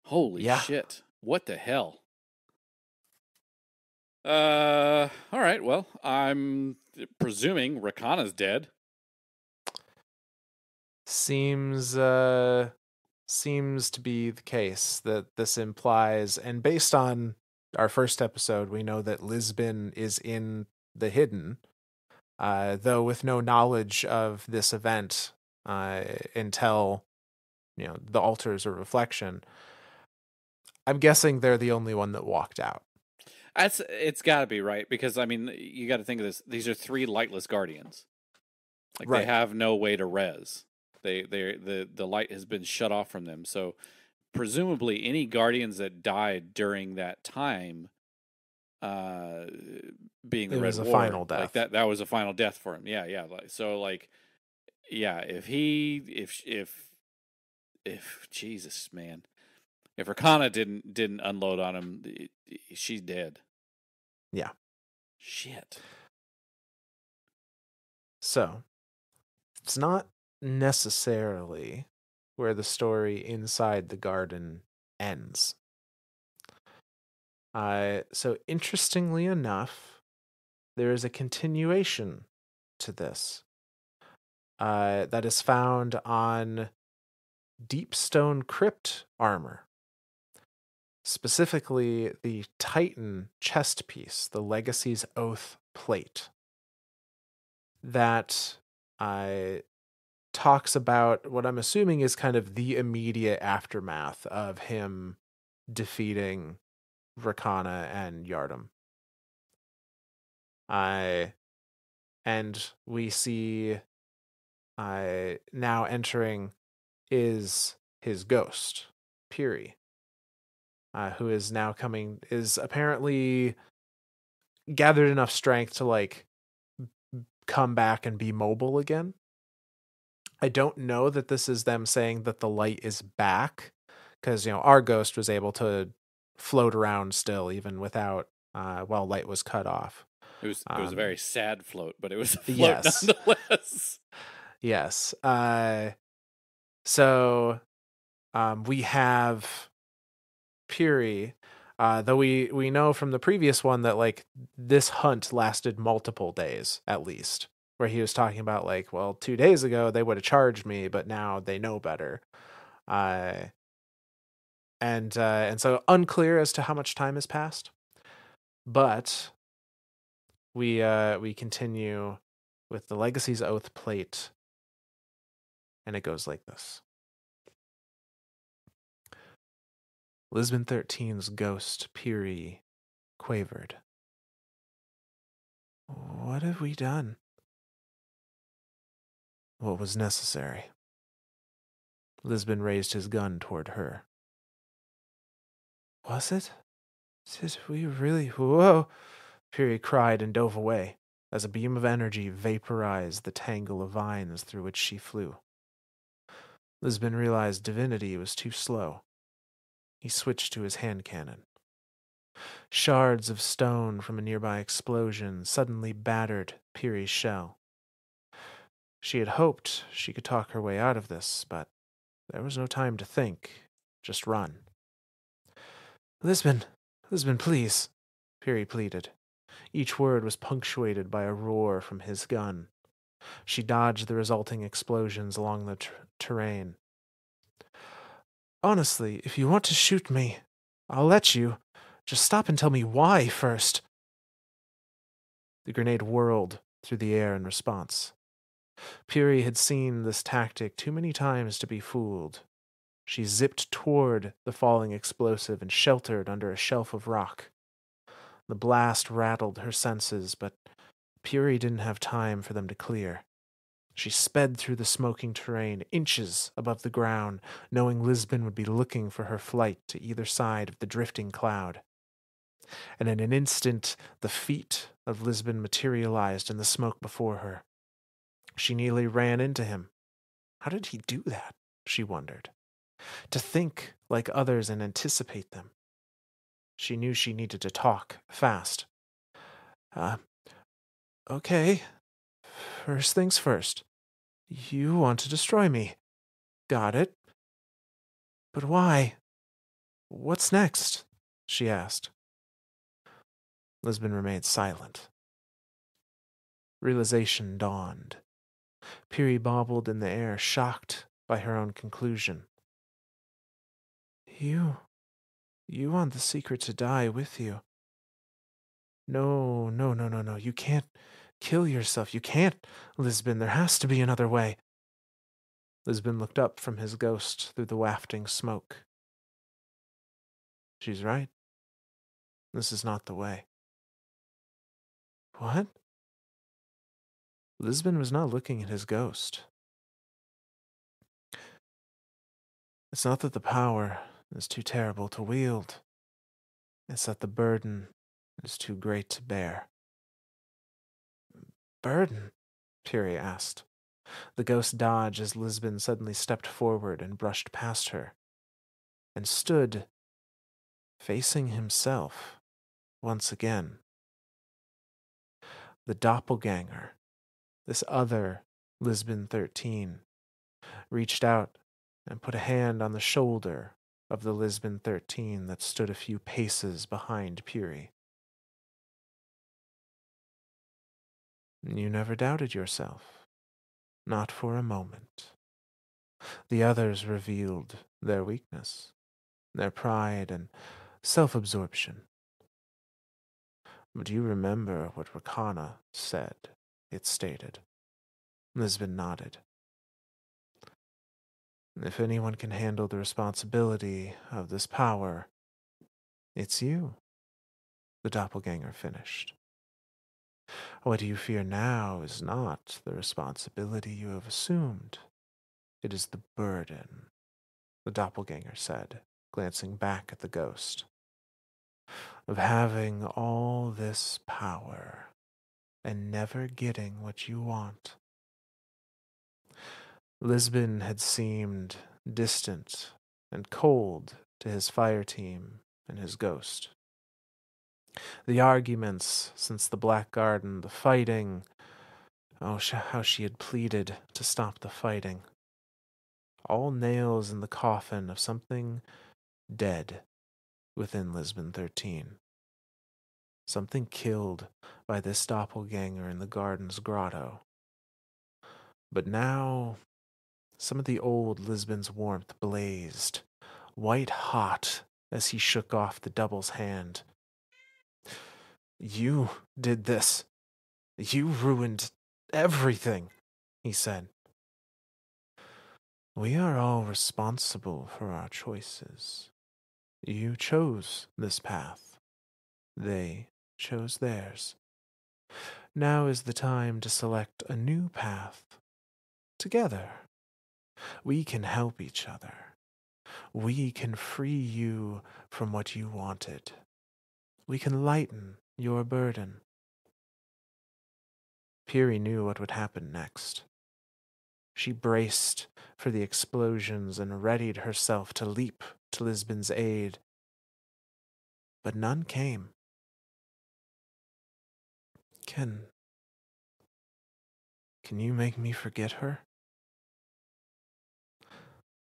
Holy Yeah. shit. What the hell? All right, well, I'm presuming Rakana's dead. Seems seems to be the case that this implies, and based on our first episode, we know that Lisbon is in the hidden, though with no knowledge of this event until the altars or reflection. I'm guessing they're the only one that walked out. It's got to be right because I mean you got to think of this. These are three lightless guardians. Like they Right. have no way to res. The light has been shut off from them. So presumably any guardians that died during that time, being the It Red was a final Ward, like death. that was a final death for him. Yeah, yeah. Like yeah, if Jesus man, if Rakana didn't unload on him, she's dead. Yeah. Shit. So it's not necessarily where the story inside the garden ends. So interestingly enough, there is a continuation to this that is found on deep stone crypt armor, specifically the Titan chest piece, the Legacy's Oath plate, that uh, talks about what I'm assuming is kind of the immediate aftermath of him defeating Rakana and Yardam. I and we see now entering is his ghost, Piri, who is now coming, is apparently gathered enough strength to like come back and be mobile again. I don't know that this is them saying that the light is back, because our ghost was able to float around still even without while light was cut off. It was a Um, very sad float, but it was a float yes, nonetheless. yes. So we have Puri, though we know from the previous one that like this hunt lasted multiple days at least, where he was talking about like, well, 2 days ago they would have charged me, but now they know better. Uh, and so unclear as to how much time has passed, but we continue with the Legacy's Oath plate, and it goes like this: Lisbon 13's ghost Piri quavered. What have we done? What was necessary? Lisbon raised his gun toward her. Was it? Did we really? Whoa! Piri cried and dove away as a beam of energy vaporized the tangle of vines through which she flew. Lisbon realized divinity was too slow. He switched to his hand cannon. Shards of stone from a nearby explosion suddenly battered Piri's shell. She had hoped she could talk her way out of this, but there was no time to think. Just run. Lisbon, Lisbon, please, Piri pleaded. Each word was punctuated by a roar from his gun. She dodged the resulting explosions along the terrain. Honestly, if you want to shoot me, I'll let you. Just stop and tell me why first. The grenade whirled through the air in response. Piri had seen this tactic too many times to be fooled. She zipped toward the falling explosive and sheltered under a shelf of rock. The blast rattled her senses, but Piri didn't have time for them to clear. She sped through the smoking terrain, inches above the ground, knowing Lisbon would be looking for her flight to either side of the drifting cloud. And in an instant, the feet of Lisbon materialized in the smoke before her. She nearly ran into him. How did he do that? She wondered. To think like others and anticipate them. She knew she needed to talk fast. Uh, okay. First things first. You want to destroy me. Got it. But why? What's next? She asked. Lisbon remained silent. Realization dawned. Piri bobbled in the air, shocked by her own conclusion. You. You want the secret to die with you. No, no, no, no, no. You can't kill yourself. You can't, Lisbon. There has to be another way. Lisbon looked up from his ghost through the wafting smoke. She's right. This is not the way. What? Lisbon was not looking at his ghost. It's not that the power is too terrible to wield. It's that the burden is too great to bear. Burden? Piri asked. The ghost dodged as Lisbon suddenly stepped forward and brushed past her, and stood facing himself once again. The doppelganger, this other Lisbon 13, reached out and put a hand on the shoulder of the Lisbon 13 that stood a few paces behind Puri. You never doubted yourself, not for a moment. The others revealed their weakness, their pride and self-absorption. But you remember what Rakana said, it stated. Lisbon nodded. If anyone can handle the responsibility of this power, it's you, the doppelganger finished. What you fear now is not the responsibility you have assumed. It is the burden, the doppelganger said, glancing back at the ghost, of having all this power and never getting what you want. Lisbon had seemed distant and cold to his fire team and his ghost. The arguments since the Black Garden, the fighting, oh, how she had pleaded to stop the fighting. All nails in the coffin of something dead within Lisbon 13. Something killed by this doppelganger in the garden's grotto. But now, some of the old Lisbon's warmth blazed, white hot as he shook off the double's hand. You did this. You ruined everything, he said. We are all responsible for our choices. You chose this path. They chose theirs. Now is the time to select a new path. Together, we can help each other. We can free you from what you wanted. We can lighten your burden. Piri knew what would happen next. She braced for the explosions and readied herself to leap to Lisbon's aid. But none came. Can you make me forget her?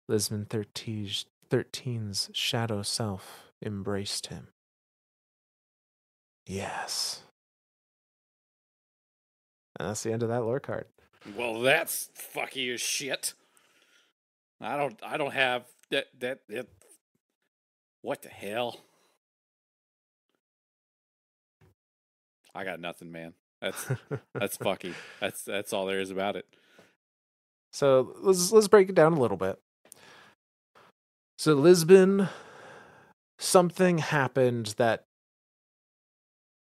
Lisbon 13's shadow self embraced him. Yes. And that's the end of that lore card. Well, that's fucky as shit. I don't have that. What the hell? I got nothing, man. That's fucky. That's all there is about it. So let's break it down a little bit. So Lisbon, something happened that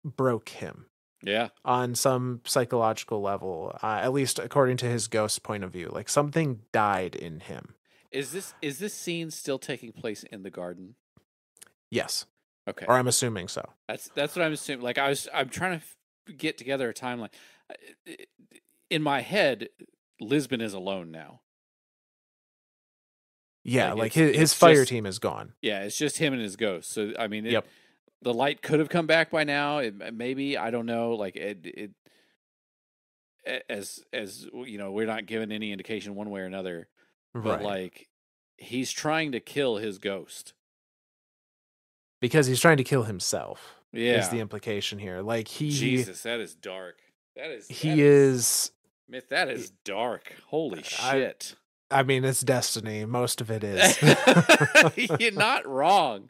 broke him. Yeah. On some psychological level, at least according to his ghost point of view. Like something died in him. Is this scene still taking place in the garden? Yes. Okay. Or I'm assuming so. That's what I'm assuming. Like I'm trying to get together a timeline. In my head, Lisbon is alone now. Yeah, like his fire team is gone. Yeah, it's just him and his ghost. So I mean, yep. The light could have come back by now. Maybe, I don't know. Like it as you know, we're not given any indication one way or another. But like, he's trying to kill his ghost because he's trying to kill himself. Yeah, is the implication here. Like Jesus, that is dark. That is Myth, that is dark. Holy shit. I mean, it's destiny. Most of it is. You're not wrong.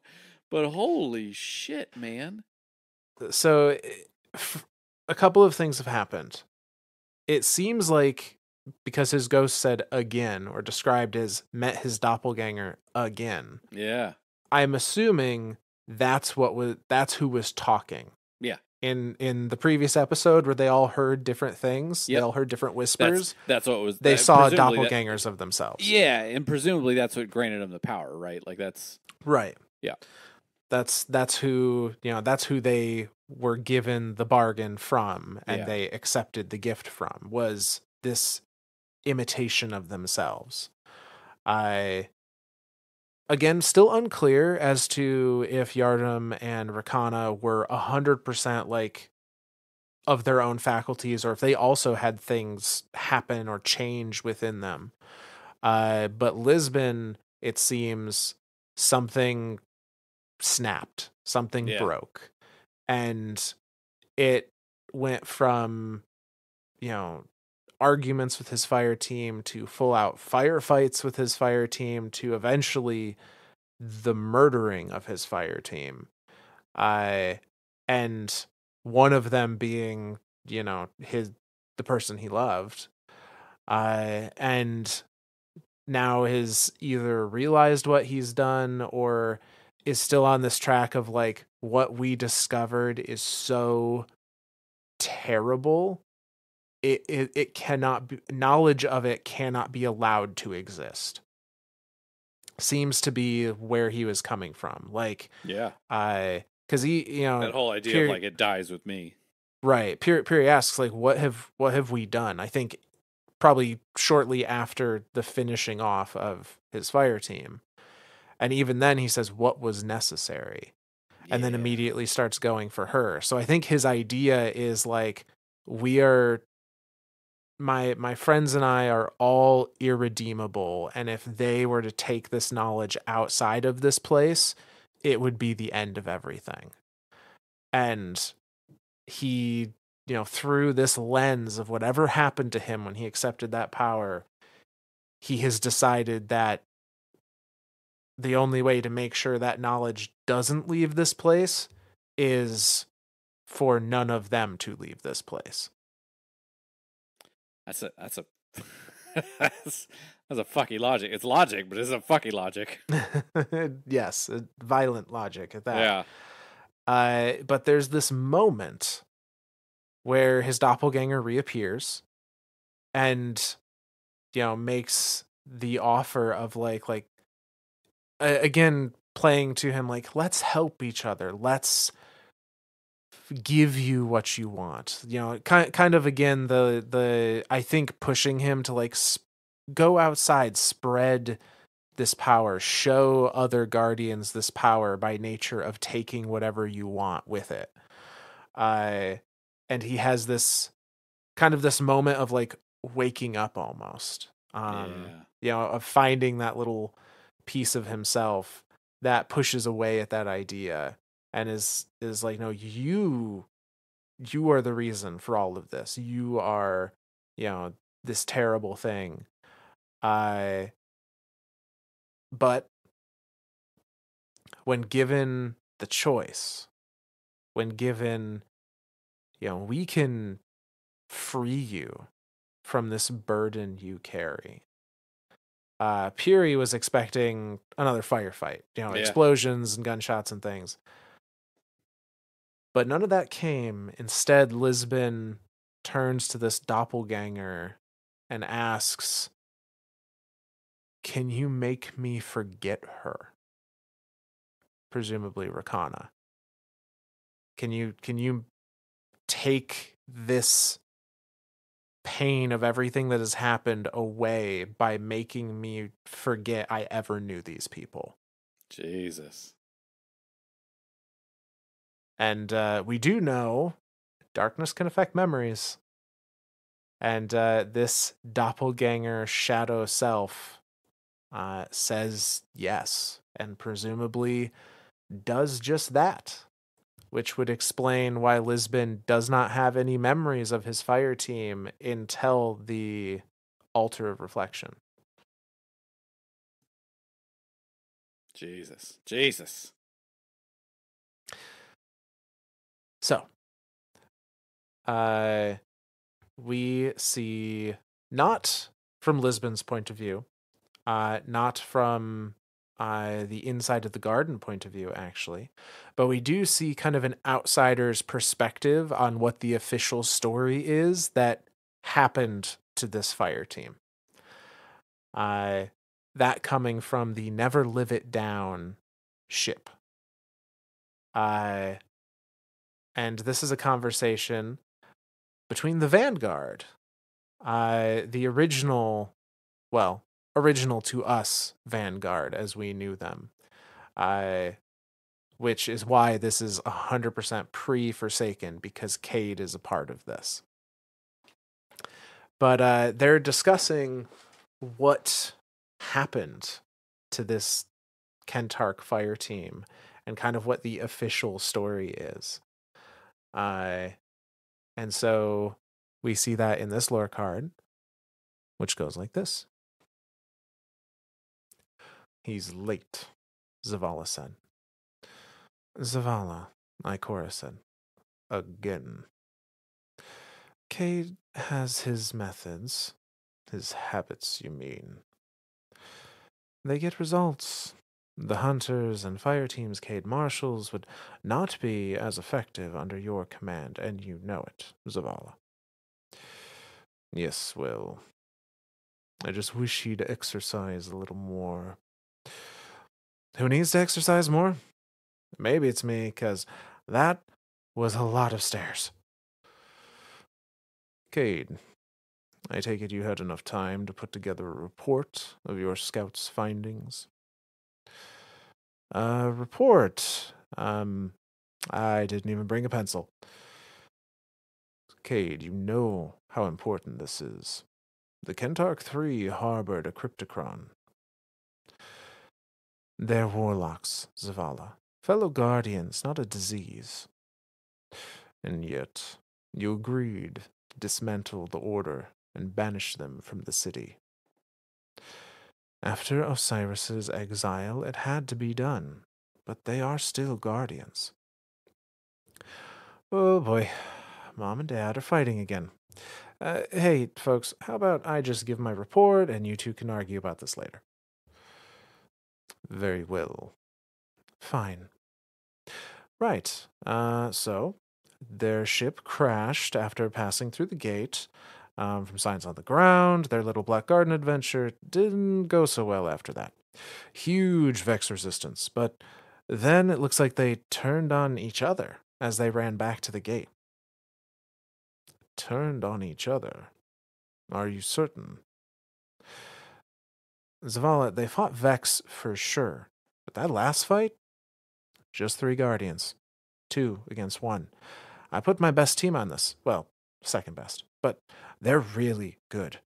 But holy shit, man. So, a couple of things have happened. It seems like because his ghost said again, or described as met his doppelganger again. Yeah. I'm assuming that's who was talking. Yeah. In the previous episode where they all heard different things, they all heard different whispers. That's what it was. They saw doppelgangers of themselves. Yeah, and presumably that's what granted them the power, right? Like that's right. Yeah. That's who, that's who they were given the bargain from, and they accepted the gift from, was this imitation of themselves. Again, still unclear as to if Yardam and Rakana were 100% like of their own faculties, or if they also had things happen or change within them. But Lisbon, it seems, something snapped, something Yeah. broke, and it went from, you know, arguments with his fire team to full out firefights with his fire team to eventually the murdering of his fire team. Uh, and one of them being, the person he loved. And now has either realized what he's done or is still on this track of like, what we discovered is so terrible. It cannot be, knowledge of it cannot be allowed to exist. Seems to be where he was coming from. Like, Yeah. because he, That whole idea of Puri, like it dies with me. right, Puri asks like, what have we done? I think probably shortly after the finishing off of his fire team. And even then he says, what was necessary? And then Yeah. immediately starts going for her. So I think his idea is like, we are, my friends and I are all irredeemable. And if they were to take this knowledge outside of this place, it would be the end of everything. And he, through this lens of whatever happened to him when he accepted that power, he has decided that the only way to make sure that knowledge doesn't leave this place is for none of them to leave this place. That's a that's a fucky logic. It's logic, but it's a fucky logic. Yes, violent logic at that. Yeah. But there's this moment where his doppelganger reappears and, makes the offer of like again playing to him like, let's help each other, let's give you what you want. Kind of again the I think pushing him to like go outside, spread this power, show other guardians this power by nature of taking whatever you want with it. Uh and he has this kind of this moment of like waking up almost. Yeah. Of finding that little piece of himself that pushes away at that idea and is like, no, you are the reason for all of this. You are, this terrible thing. I but when given the choice, when given, we can free you from this burden you carry. Puri was expecting another firefight, Yeah. explosions and gunshots and things. But none of that came. Instead, Lisbon turns to this doppelganger and asks, can you make me forget her? Presumably Rakana. Can you take this pain of everything that has happened away by making me forget I ever knew these people? Jesus. And we do know darkness can affect memories. And this doppelganger shadow self says yes, and presumably does just that, which would explain why Lisbon does not have any memories of his fire team until the altar of reflection. Jesus. Jesus. So, uh, we see not from Lisbon's point of view, not from the inside of the garden point of view, actually, but we do see kind of an outsider's perspective on what the official story is that happened to this fire team. Uh, that coming from the Never Live It Down ship. Uh, and this is a conversation between the Vanguard, the original to us Vanguard as we knew them, uh, which is why this is 100% pre-Forsaken, because Cade is a part of this. But they're discussing what happened to this Kentarch fire team and kind of what the official story is. Uh, and so we see that in this lore card, which goes like this. He's late, Zavala said. Zavala, Ikora said. Again. Cade has his methods. His habits, you mean. They get results. The hunters and fire teams Cade marshals would not be as effective under your command, and you know it, Zavala. Yes, well, I just wish he'd exercise a little more. Who needs to exercise more? Maybe it's me, because that was a lot of stairs. Cade, I take it you had enough time to put together a report of your scout's findings? Report. I didn't even bring a pencil. Cade, you know how important this is. The Kentarch-3 harbored a cryptocron. They're warlocks, Zavala. Fellow guardians, not a disease. And yet, you agreed to dismantle the Order and banish them from the city. After Osiris's exile, it had to be done, but they are still guardians. Oh boy, Mom and Dad are fighting again. Hey, folks, how about I just give my report and you two can argue about this later? Very well. Fine. Right. So their ship crashed after passing through the gate. From signs on the ground, their little Black Garden adventure didn't go so well after that. Huge Vex resistance, but then it looks like they turned on each other as they ran back to the gate. Turned on each other? Are you certain? Zavala, they fought Vex for sure, but that last fight? Just 3 Guardians. 2 against 1. I put my best team on this. Well, second best. But they're really good.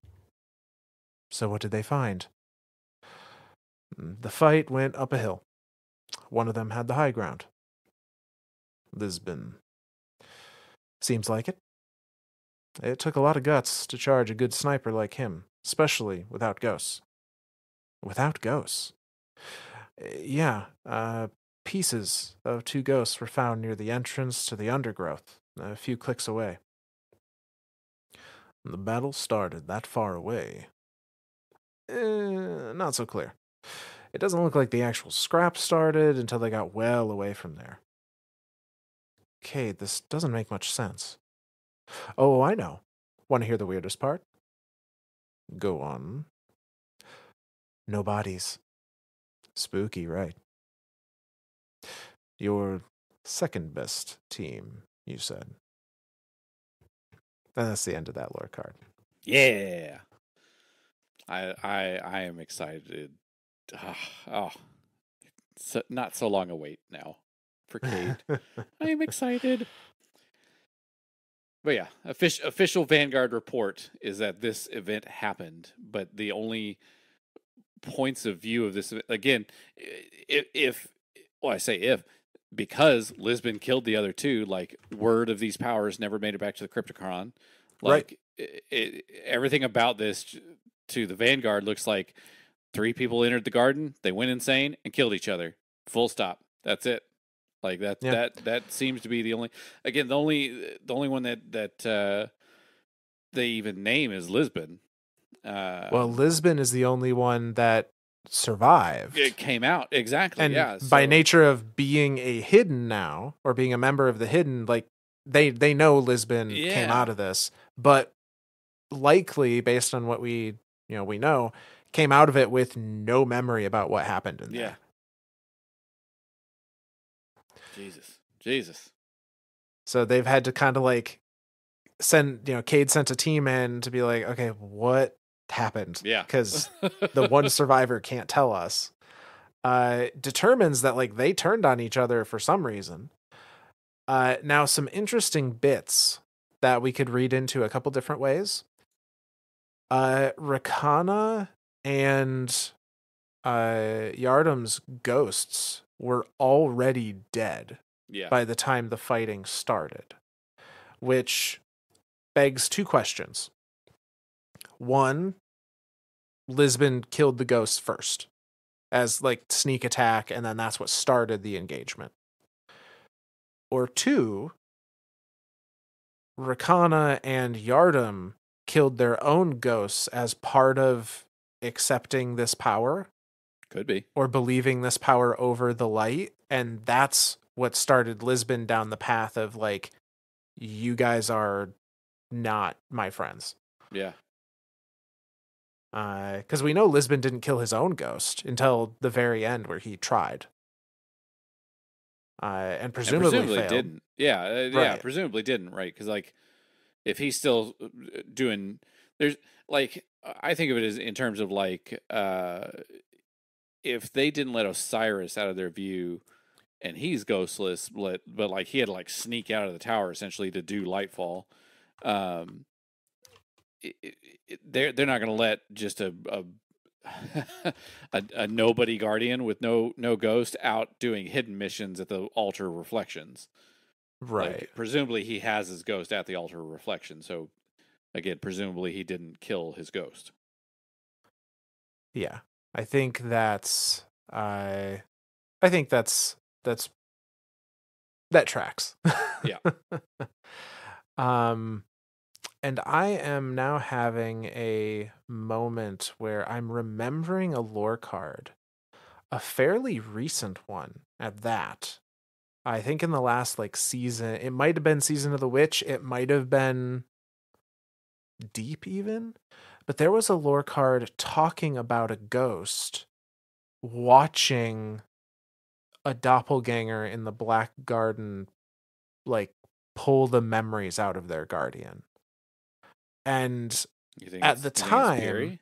So what did they find? The fight went up a hill. One of them had the high ground. Lisbon. Seems like it. It took a lot of guts to charge a good sniper like him, especially without ghosts. Without ghosts? Yeah, pieces of 2 ghosts were found near the entrance to the undergrowth, a few clicks away. The battle started that far away. Not so clear. It doesn't look like the actual scrap started until they got well away from there. Okay, this doesn't make much sense. Oh, I know. Want to hear the weirdest part? Go on. No bodies. Spooky, right? Your second best team, you said. And that's the end of that lore card. Yeah. I am excited. Oh, not so long a wait now for Cade. I am excited. But yeah, official Vanguard report is that this event happened, but the only points of view of this again, if well, I say if because Lisbon killed the other 2, like word of these powers never made it back to the Cryptocron. Like right. everything about this to the Vanguard looks like 3 people entered the garden, they went insane and killed each other. Full stop. That's it. Like Yeah. that seems to be the only again the only one that they even name is Lisbon. Well, Lisbon is the only one that survived. It came out exactly, And yeah. by So nature of being a hidden now, or being a member of the hidden, like they know Lisbon came out yeah, of this, but likely based on what we know, came out of it with no memory about what happened in yeah. there. Jesus. So they've had to kind of like Cade sent a team in to be like, okay, what happened? Yeah, Because the one survivor can't tell us. Determines that like they turned on each other for some reason. Now some interesting bits that we could read into a couple different ways. Rakana and Yardim's ghosts were already dead Yeah, by the time the fighting started, which begs two questions. One, Lisbon killed the ghosts first as like sneak attack, and then that's what started the engagement. Or two, Rakana and Yardim killed their own ghosts as part of accepting this power could be. or believing this power over the light. And that's what started Lisbon down the path of like, you guys are not my friends. Yeah, Because we know Lisbon didn't kill his own ghost until the very end where he tried. And and presumably presumably failed. didn't. Yeah, yeah, Right. presumably didn't. Right? Because like if he's still doing, there's like I think of it as in terms of like if they didn't let Osiris out of their view and he's ghostless, but like he had to like sneak out of the tower essentially to do Lightfall. Um, they're not going to let just a nobody guardian with no ghost out doing hidden missions at the altar of reflections. Right. Like presumably he has his ghost at the altar of reflection. So again, presumably he didn't kill his ghost. Yeah. I think that's I think that's that tracks. Yeah. um and I am now having a moment where I'm remembering a lore card, a fairly recent one at that. I think in the last like season, it might have been Season of the Witch, it might have been Deep even, but there was a lore card talking about a ghost watching a doppelganger in the Black Garden like pull the memories out of their guardian. And at the You think it's time, Piri?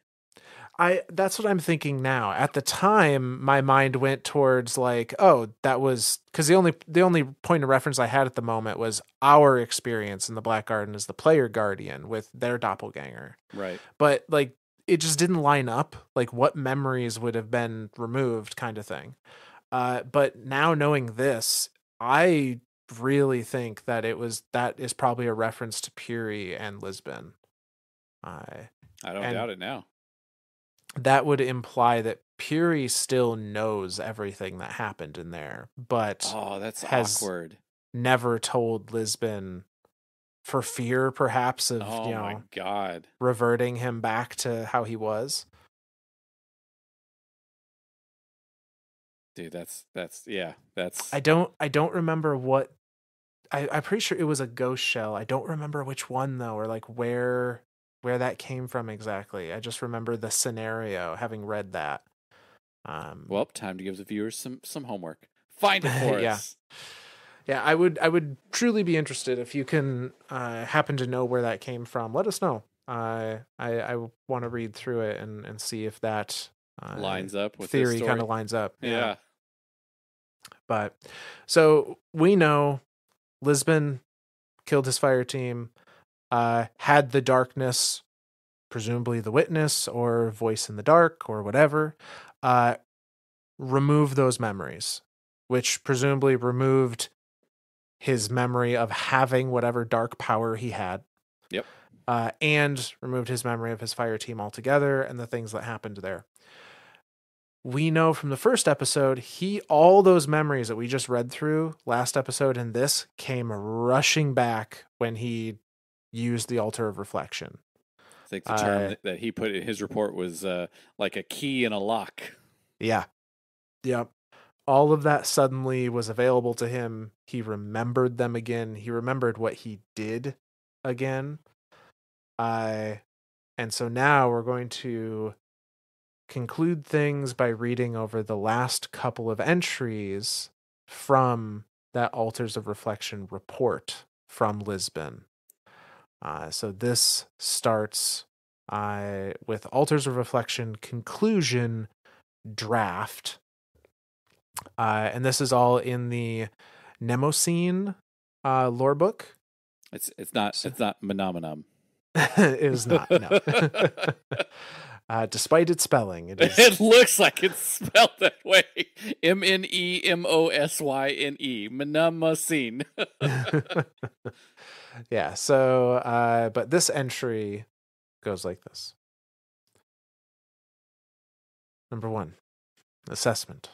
I that's what I'm thinking now. At the time, my mind went towards like, oh, that was because the only point of reference I had at the moment was our experience in the Black Garden as the player guardian with their doppelganger. Right. But like it just didn't line up. Like what memories would have been removed, kind of thing. But now knowing this, I really think that is probably a reference to Puri and Lisbon. Uh, I don't and doubt it now. that would imply that Puri still knows everything that happened in there, but Oh, that's has awkward. never told Lisbon for fear, perhaps, of, Oh my god. reverting him back to how he was. Dude, that's yeah, that's I don't remember what I'm pretty sure it was a ghost shell. I don't remember which one though, or like where that came from exactly. I just remember the scenario, having read that. Um, well, time to give the viewers some homework. Find it for yeah, us. yeah. I would truly be interested if you can happen to know where that came from. Let us know. I want to read through it and see if that Lines up with this theory kind story. of lines up. Yeah, Yeah. but so we know Lisbon killed his fire team. Had the darkness, presumably the witness or voice in the dark or whatever, uh, remove those memories, which presumably removed his memory of having whatever dark power he had, Yep. and removed his memory of his fire team altogether and the things that happened there. We know from the first episode, all those memories that we just read through last episode and this came rushing back when he used the altar of reflection. I think the term Uh, that he put in his report was like a key in a lock. yeah, yep. All of that suddenly was available to him. He remembered them again. He remembered what he did again. Uh, and so now we're going to conclude things by reading over the last couple of entries from that Altars of Reflection report from Lisbon. So this starts with Altars of Reflection conclusion draft. And this is all in the Mnemosyne lore book. It's not So, it's not monomonom. it is not, no. Despite its spelling, it is. It looks like it's spelled that way. Mnemosyn. Mnemosyne. Yeah. So, but this entry goes like this. Number 1, assessment.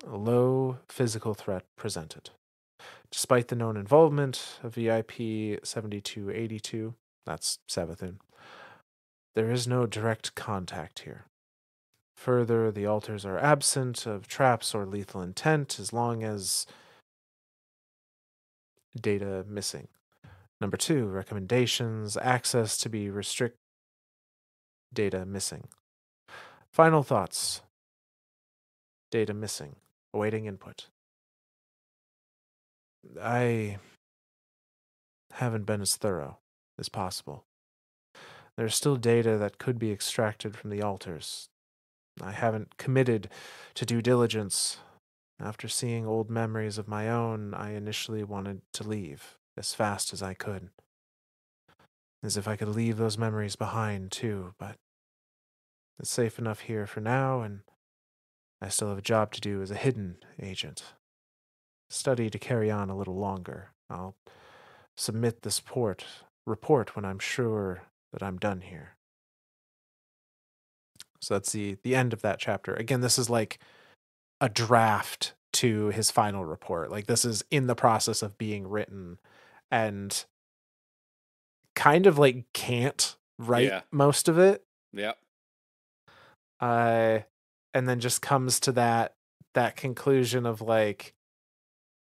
A low physical threat presented. Despite the known involvement of VIP 7282, that's Savathun, there is no direct contact here. Further, the altars are absent of traps or lethal intent as long as data missing. Number 2, recommendations, access to be restrict, data missing. Final thoughts, data missing, awaiting input. I haven't been as thorough as possible. There's still data that could be extracted from the altars. I haven't committed to due diligence. After seeing old memories of my own, I initially wanted to leave as fast as I could. As if I could leave those memories behind, too, but it's safe enough here for now, and I still have a job to do as a hidden agent. Study to carry on a little longer. I'll submit this report when I'm sure that I'm done here. So that's the end of that chapter. Again, this is like a draft to his final report. Like this is in the process of being written and kind of like can't write Yeah. most of it. Yep. Uh and then just comes to that conclusion of like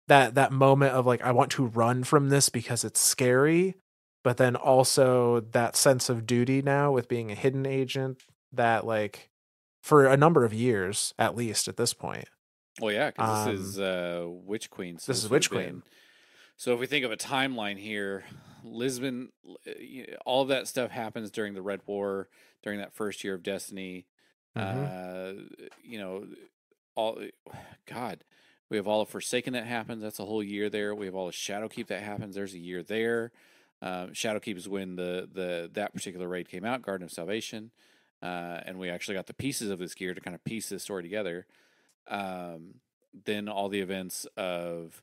that moment of like I want to run from this because it's scary, but then also that sense of duty now with being a hidden agent that like for a number of years at least at this point. Well, yeah, because this Um is Witch Queen, so this is this would have Witch Queen. been. So if we think of a timeline here, all of that stuff happens during the Red War, during that first year of Destiny. Mhm. Uh, you know, all God, we have all of Forsaken that happens. That's a whole year there. We have all of Shadowkeep that happens. There's a year there. Shadowkeep is when the that particular raid came out, Garden of Salvation, and we actually got the pieces of this gear to kind of piece this story together. Um, then all the events of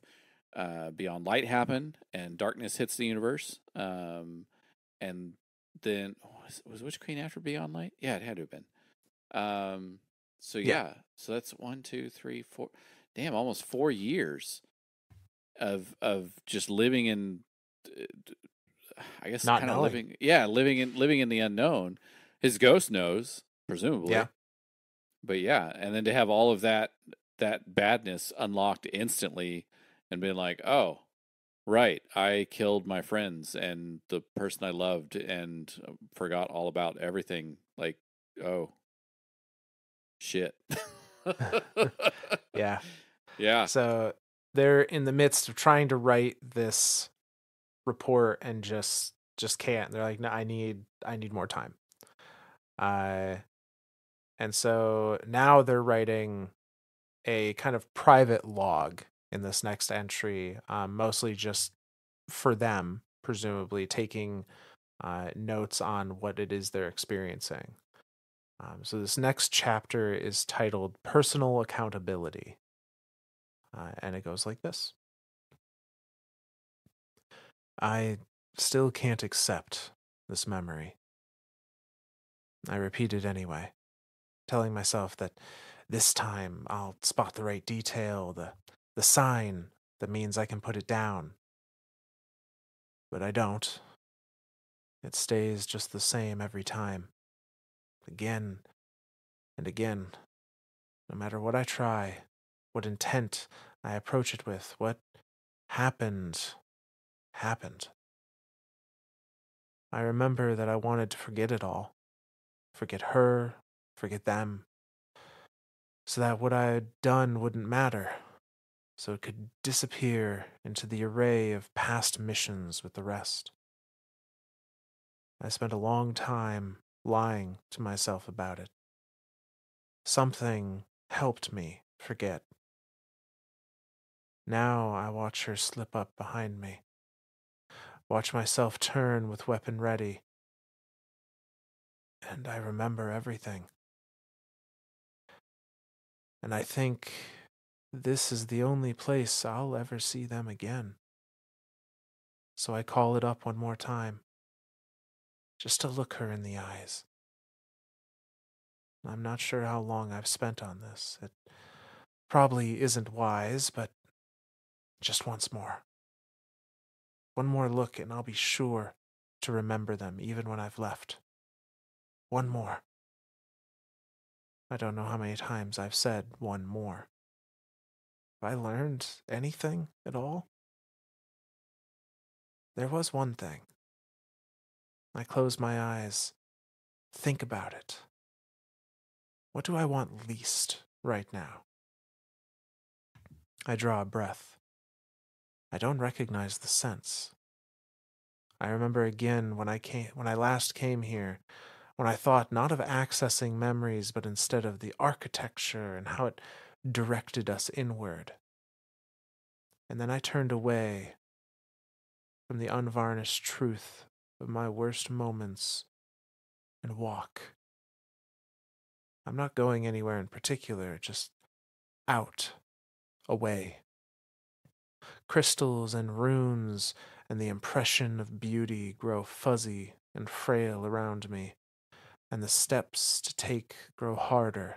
Beyond Light happen, and darkness hits the universe. And then was Witch Queen after Beyond Light? Yeah, it had to have been. Um, so Yeah. yeah, so that's 1, 2, 3, 4. Damn, almost 4 years of just living in, I guess, Not kind of knowing. living. Yeah, living in the unknown. His ghost knows, Yeah. presumably, but yeah, and then to have all of that badness unlocked instantly, and being like, oh, right, I killed my friends and the person I loved and forgot all about everything. Like, oh, shit. Yeah. Yeah. So they're in the midst of trying to write this report and just can't. They're like, no, I need more time. Uh, and so now they're writing a kind of private log in this next entry, mostly just for them, presumably taking notes on what it is they're experiencing. So this next chapter is titled "Personal Accountability," and it goes like this. I still can't accept this memory. I repeat it anyway, telling myself that this time I'll spot the right detail, the sign that means I can put it down. But I don't. It stays just the same every time, again and again, no matter what I try, what intent I approach it with, what happened, happened. I remember that I wanted to forget it all, forget her, forget them, so that what I had done wouldn't matter, so it could disappear into the array of past missions with the rest. I spent a long time lying to myself about it. Something helped me forget. Now I watch her slip up behind me, watch myself turn with weapon ready, and I remember everything. And I think this is the only place I'll ever see them again. So I call it up one more time, just to look her in the eyes. I'm not sure how long I've spent on this. It probably isn't wise, but just once more. One more look, and I'll be sure to remember them even when I've left. One more. I don't know how many times I've said one more. Have I learned anything at all? There was one thing. I close my eyes, think about it. What do I want least right now? I draw a breath. I don't recognize the sense. I remember again when I last came here, when I thought not of accessing memories, but instead of the architecture and how it directed us inward. And then I turned away from the unvarnished truth of my worst moments and walk. I'm not going anywhere in particular, just out, away. Crystals and runes and the impression of beauty grow fuzzy and frail around me, and the steps to take grow harder,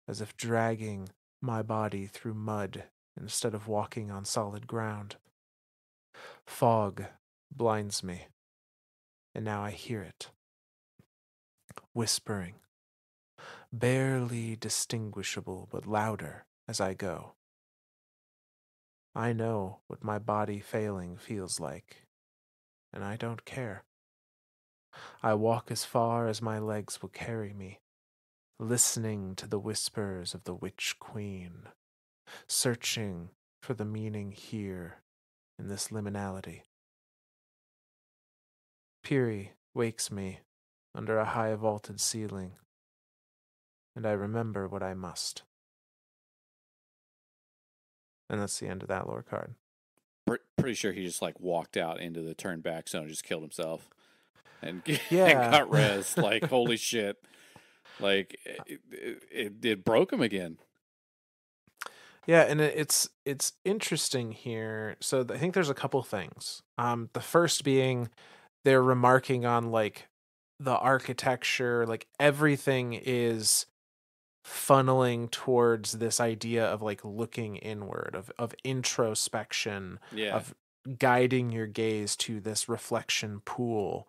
as if dragging my body through mud instead of walking on solid ground. Fog blinds me, and now I hear it, whispering, barely distinguishable but louder as I go. I know what my body failing feels like, and I don't care. I walk as far as my legs will carry me, listening to the whispers of the witch queen, searching for the meaning here in this liminality. Piri wakes me under a high vaulted ceiling, and I remember what I must. And that's the end of that lore card. Pretty sure he just like walked out into the turn back zone and just killed himself and and Yeah. got res. Like holy shit! Like it broke him again. Yeah, and it's interesting here. So I think there's a couple things. The first being they're remarking on like the architecture, like everything is funneling towards this idea of like looking inward, of introspection, Yeah. of guiding your gaze to this reflection pool.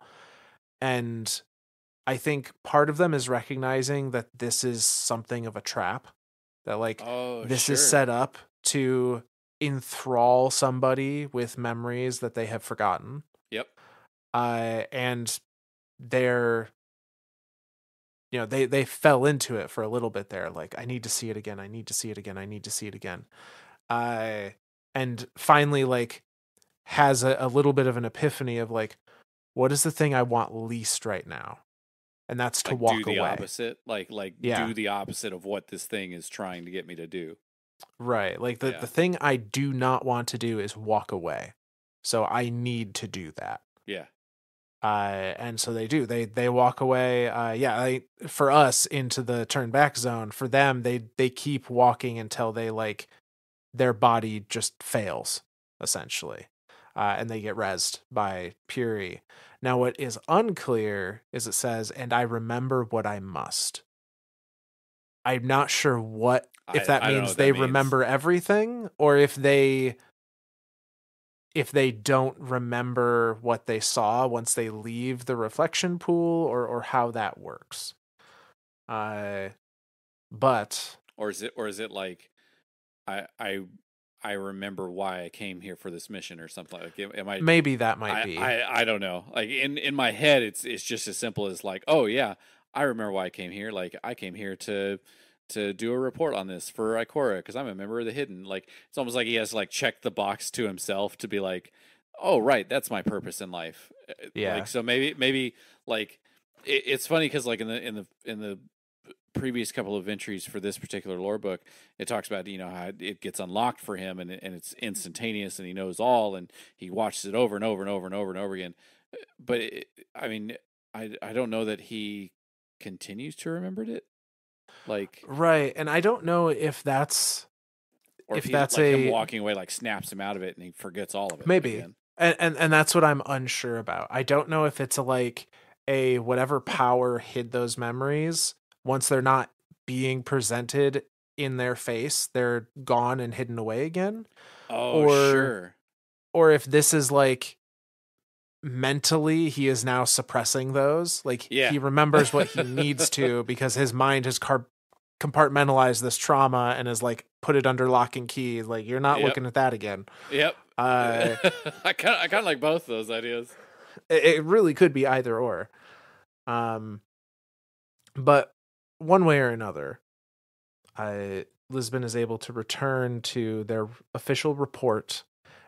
And I think part of them is recognizing that this is something of a trap, that like Oh this is sure. set up to enthrall somebody with memories that they have forgotten. Yep. And they're they fell into it for a little bit there, like I need to see it again, I need to see it again, I need to see it again. uh and finally like has a little bit of an epiphany of like, what is the thing I want least right now? And that's to Like do walk the away. opposite. Like Yeah, do the opposite of what this thing is trying to get me to do. right, like the Yeah. thing I do not want to do is walk away, so I need to do that. Yeah. And so they do. They walk away. For us into the turn back zone. For them, they keep walking until they like their body just fails essentially, and they get rezzed by Puri. Now, what is unclear is it says, "And I remember what I must." I'm not sure what if that I don't know means what that they means. remember everything or if they don't remember what they saw once they leave the reflection pool, or how that works. Uh, but Or is it like I I I remember why I came here for this mission or something like am I maybe that might be. I don't know. Like in my head it's just as simple as like, "Oh yeah, I remember why I came here. Like I came here to do a report on this for Ikora because I'm a member of the Hidden." Like it's almost like he has to like check the box to himself to be like, "Oh right, that's my purpose in life." Like Yeah, so maybe like it's funny cuz like in the previous couple of entries for this particular lore book, it talks about how it gets unlocked for him and it's instantaneous and he knows all and he watches it over and over and over and over and over again. But I mean, I don't know that he. continues to remember it. Like, Right. And I don't know if that's or if he that's like him a walking away like snaps him out of it and he forgets all of it maybe. again. And that's what I'm unsure about. I don't know if it's a like a whatever power hid those memories, once they're not being presented in their face, they're gone and hidden away again, Oh, or sure. if this is like mentally he is now suppressing those. Like Yeah. he remembers what he needs to because his mind has compartmentalized this trauma and is like put it under lock and key. Like you're not Yep. looking at that again. Yep. Uh, I kind of like both those ideas. it really could be either or. Um, but one way or another, Lisbon is able to return to their official report,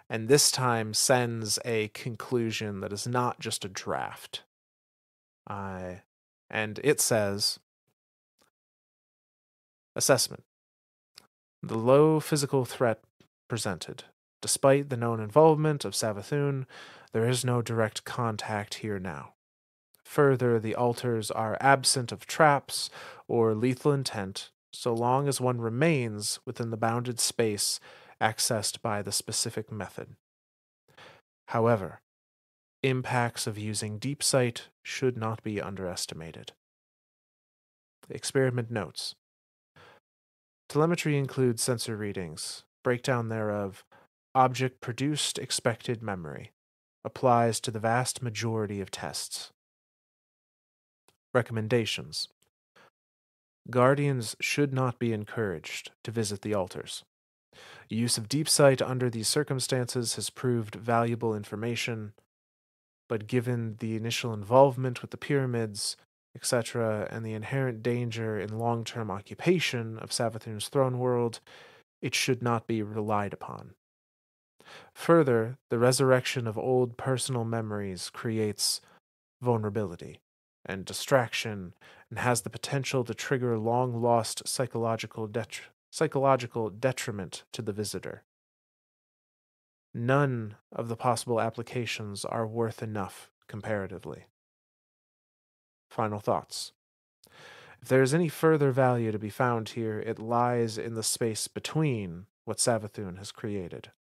and this time sends a conclusion that is not just a draft. And it says, assessment. The low physical threat presented. Despite the known involvement of Savathun, there is no direct contact here now. Further, the altars are absent of traps or lethal intent, so long as one remains within the bounded space accessed by the specific method. However, impacts of using deep sight should not be underestimated. The experiment notes. Telemetry includes sensor readings, breakdown thereof, object produced expected memory, applies to the vast majority of tests. Recommendations. Guardians should not be encouraged to visit the altars. Use of deep sight under these circumstances has proved valuable information, but given the initial involvement with the pyramids, etc., and the inherent danger in long-term occupation of Savathun's throne world, it should not be relied upon. Further, the resurrection of old personal memories creates vulnerability and distraction and has the potential to trigger long-lost psychological detriment to the visitor. None of the possible applications are worth enough comparatively. Final thoughts. If there is any further value to be found here, it lies in the space between what Savathun has created.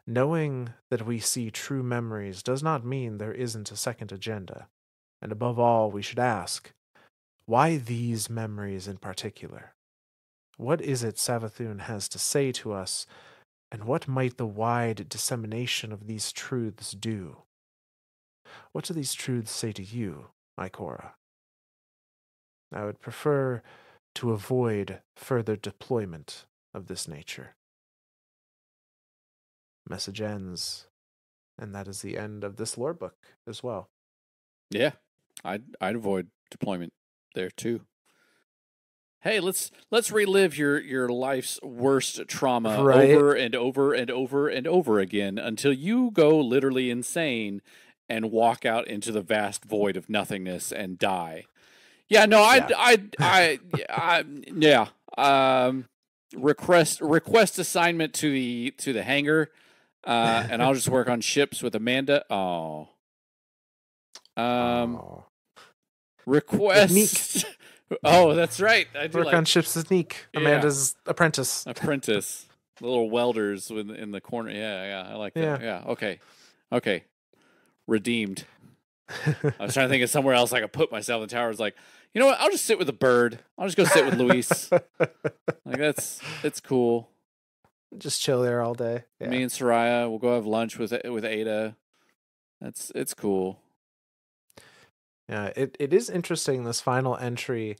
Knowing that we see true memories does not mean there isn't a second agenda. And above all, we should ask, why these memories in particular? What is it Savathun has to say to us, and what might the wide dissemination of these truths do? What do these truths say to you, Ikora? I would prefer to avoid further deployment of this nature. Message ends, and that is the end of this lore book as well. Yeah. I'd avoid deployment there too. Hey, let's relive your life's worst trauma Right? over and over and over and over again until you go literally insane and walk out into the vast void of nothingness and die. Yeah, no, Yeah. yeah. Request assignment to the hangar, and I'll just work on ships with Amanda. Oh, Oh. With Neek. request. Oh, that's right. I do Work like on ships with Neek, yeah, Amanda's apprentice. apprentice, little welders in the corner. Yeah, yeah, I like that. Yeah. Yeah, okay, redeemed. I was trying to think of somewhere else I could put myself in the tower. It's like, you know what? I'll just sit with a bird. I'll just go sit with Luis. Like it's cool. Just chill there all day. Yeah. Me and Soraya, we'll go have lunch with Ada. It's cool. Yeah, it is interesting, this final entry.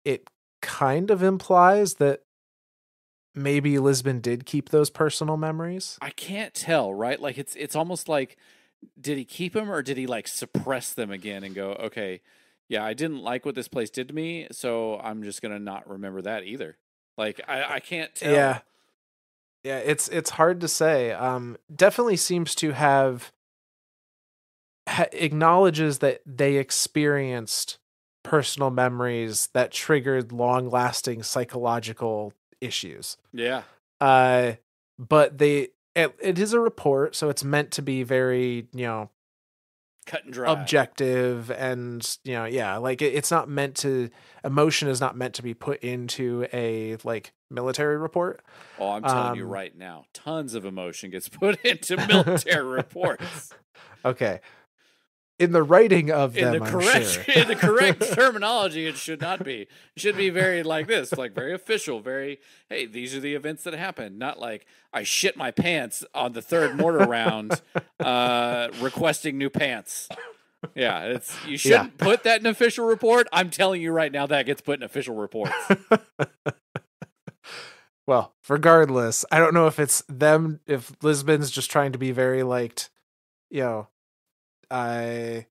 It kind of implies that maybe Lisbon did keep those personal memories. I can't tell, right? Like it's almost like, did he keep them or did he like suppress them again and go, okay, yeah, I didn't like what this place did to me, so I'm just gonna not remember that either. Like I can't tell. Yeah. Yeah, it's hard to say. Definitely seems to have acknowledges that they experienced personal memories that triggered long-lasting psychological issues. Yeah. Uh, but it is a report, so it's meant to be very, cut and dry. objective, and yeah, like it's not meant to, emotion is not meant to be put into a like military report. Oh, I'm telling you um right now, tons of emotion gets put into military reports. okay, in the writing of In them, the I'm correct sure. in the correct terminology, it should not be. It should be very like this, like very official, very, hey, these are the events that happened, not like I shit my pants on the third mortar round, requesting new pants. Yeah, it's you Yeah. shouldn't put that in an official report. I'm telling you right now that gets put in official reports. Well, regardless, I don't know if it's them, if Lisbon's just trying to be very liked, you know, I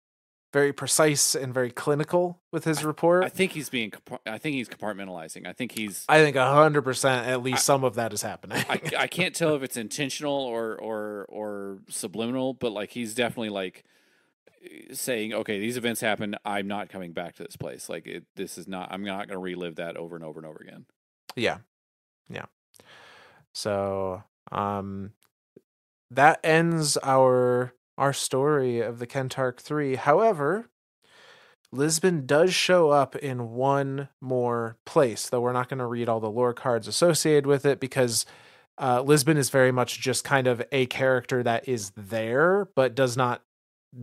very precise and very clinical with his I report. think he's being. I think he's compartmentalizing. I think he's. I think 100% at least I, some of that is happening. I can't tell if it's intentional or subliminal, but like he's definitely like saying, okay, these events happened. I'm not coming back to this place. Like this is not. I'm not going to relive that over and over and over again. Yeah. Yeah. So, that ends our story of the Kentarch-3. However, Lisbon does show up in one more place, though we're not going to read all the lore cards associated with it because Lisbon is very much just kind of a character that is there, but does not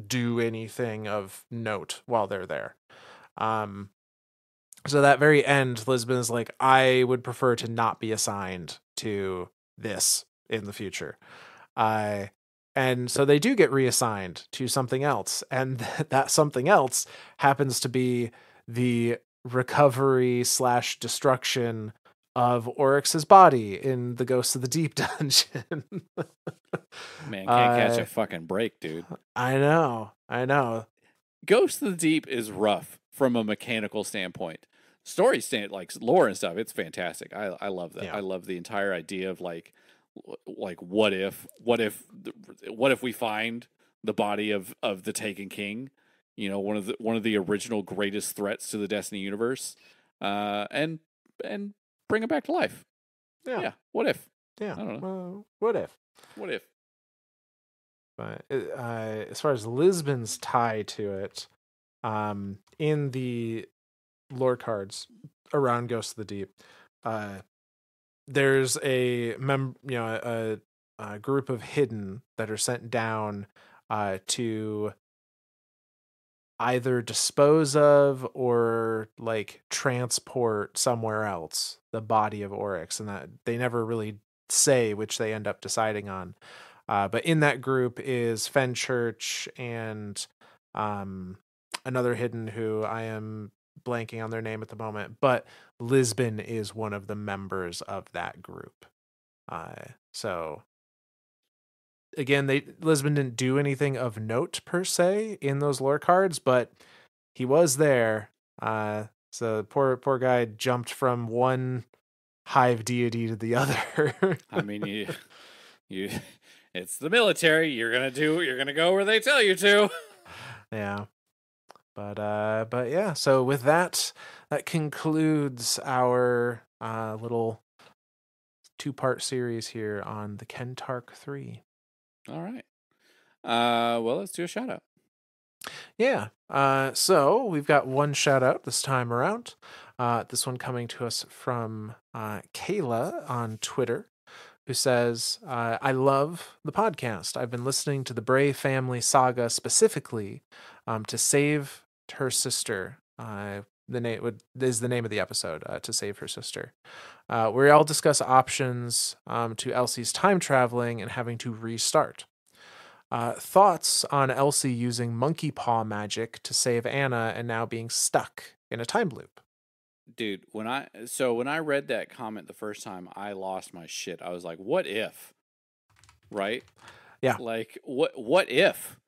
do anything of note while they're there. So that very end, Lisbon is like, I would prefer to not be assigned to this in the future. And so they do get reassigned to something else. And that something else happens to be the recovery / destruction of Oryx's body in the Ghosts of the Deep dungeon. Man, can't catch a fucking break, dude. I know. Ghost of the Deep is rough from a mechanical standpoint. Story stand like lore and stuff, it's fantastic. I love that. Yeah. I love the entire idea of like what if we find the body of the Taken King, one of the original greatest threats to the Destiny universe, and bring him back to life. Yeah. What if? Yeah. I don't know. Well, what if? What if? But as far as Lisbon's tie to it, in the lore cards around Ghost of the Deep, there's a group of hidden that are sent down to either dispose of or like transport somewhere else the body of Oryx, and that they never really say which they end up deciding on. But in that group is Fenchurch and another hidden who I am blanking on their name at the moment, but Lisbon is one of the members of that group. So again, Lisbon didn't do anything of note per se in those lore cards, but he was there. So poor guy jumped from one hive deity to the other. I mean, you it's the military. You're gonna go where they tell you to. Yeah. But yeah, so with that concludes our little 2-part series here on the Kentarch-3. All right. Well, let's do a shout out. Yeah. So we've got one shout out this time around. This one coming to us from Kayla on Twitter, who says, I love the podcast. I've been listening to the Bray family saga specifically to save her sister. The name is the name of the episode, to save her sister. Where we all discuss options to Elsie's time traveling and having to restart. Thoughts on Elsie using monkey paw magic to save Anna and now being stuck in a time loop? Dude, when I read that comment the first time, I lost my shit. I was like, "What if?" Right? Yeah. Like, what if?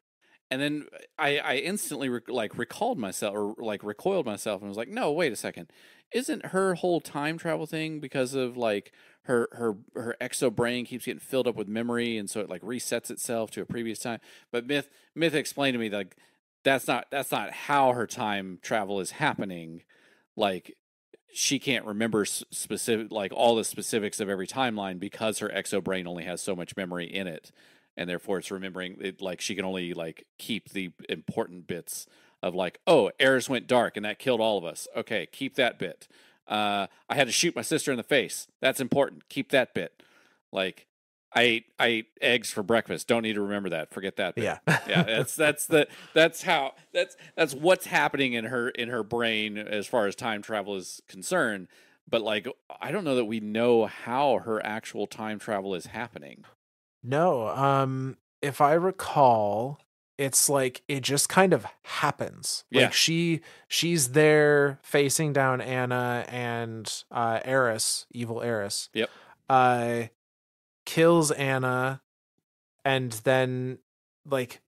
And then I instantly recalled myself, or like recoiled myself, and was like, "No, wait a second. Isn't her whole time travel thing because of like her exo brain keeps getting filled up with memory, and so it like resets itself to a previous time?" But Myth explained to me like that's not how her time travel is happening. Like, she can't remember specific, like all the specifics of every timeline because her exo brain only has so much memory in it. and therefore it's remembering it. Like she can only like keep the important bits of like, oh, Eris went dark and that killed all of us. Okay, keep that bit. I had to shoot my sister in the face. That's important. Keep that bit. Like I ate eggs for breakfast. Don't need to remember that. Forget that bit. Yeah. Yeah, that's what's happening in her brain as far as time travel is concerned. But like, I don't know that we know how her actual time travel is happening. No, if I recall, it's like it just kind of happens. Yeah. Like she's there facing down Anna and Eris, evil Eris. Yep. Uh kills Anna and then like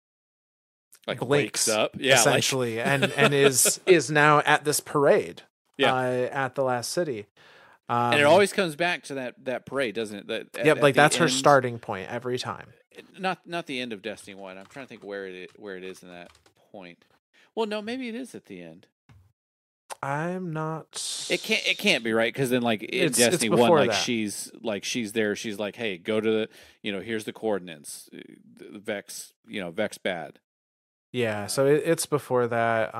Like wakes blinks up. Yeah. Like. essentially and is now at this parade Yeah. at the last city. And it always comes back to that parade, doesn't it? That Yep, at like the that's her end, starting point every time. not the end of Destiny 1. I'm trying to think where it is in that point. Well, no, maybe it is at the end. I'm not. It can't be right, because then like in It's Destiny 1, before like that. she's there, she's like, hey, go to the, here's the coordinates, Vex, Vex bad. Yeah, so it's before that.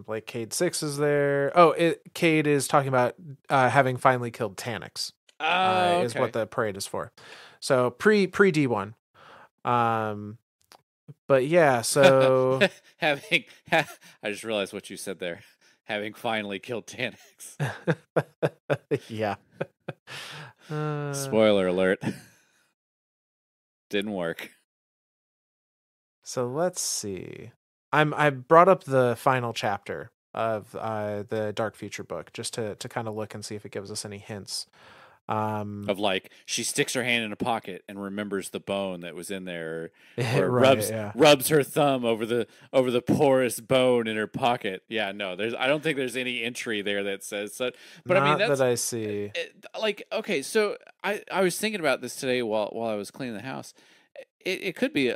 Like Cade 6 is there. Oh, Cade is talking about having finally killed Tannix. Oh, Is what okay. the parade is for. So pre D1. But yeah, so Having, I just realized what you said there. Having finally killed Tannix. yeah. Spoiler alert. Didn't work. So let's see. I brought up the final chapter of the Dark Future book just to kind of look and see if it gives us any hints. Of like, she sticks her hand in a pocket and remembers the bone that was in there, or right, yeah. rubs her thumb over the porous bone in her pocket. Yeah, no, I don't think there's any entry there that says so. But I mean, Not that's that I see. like, okay. So I was thinking about this today while I was cleaning the house. It could be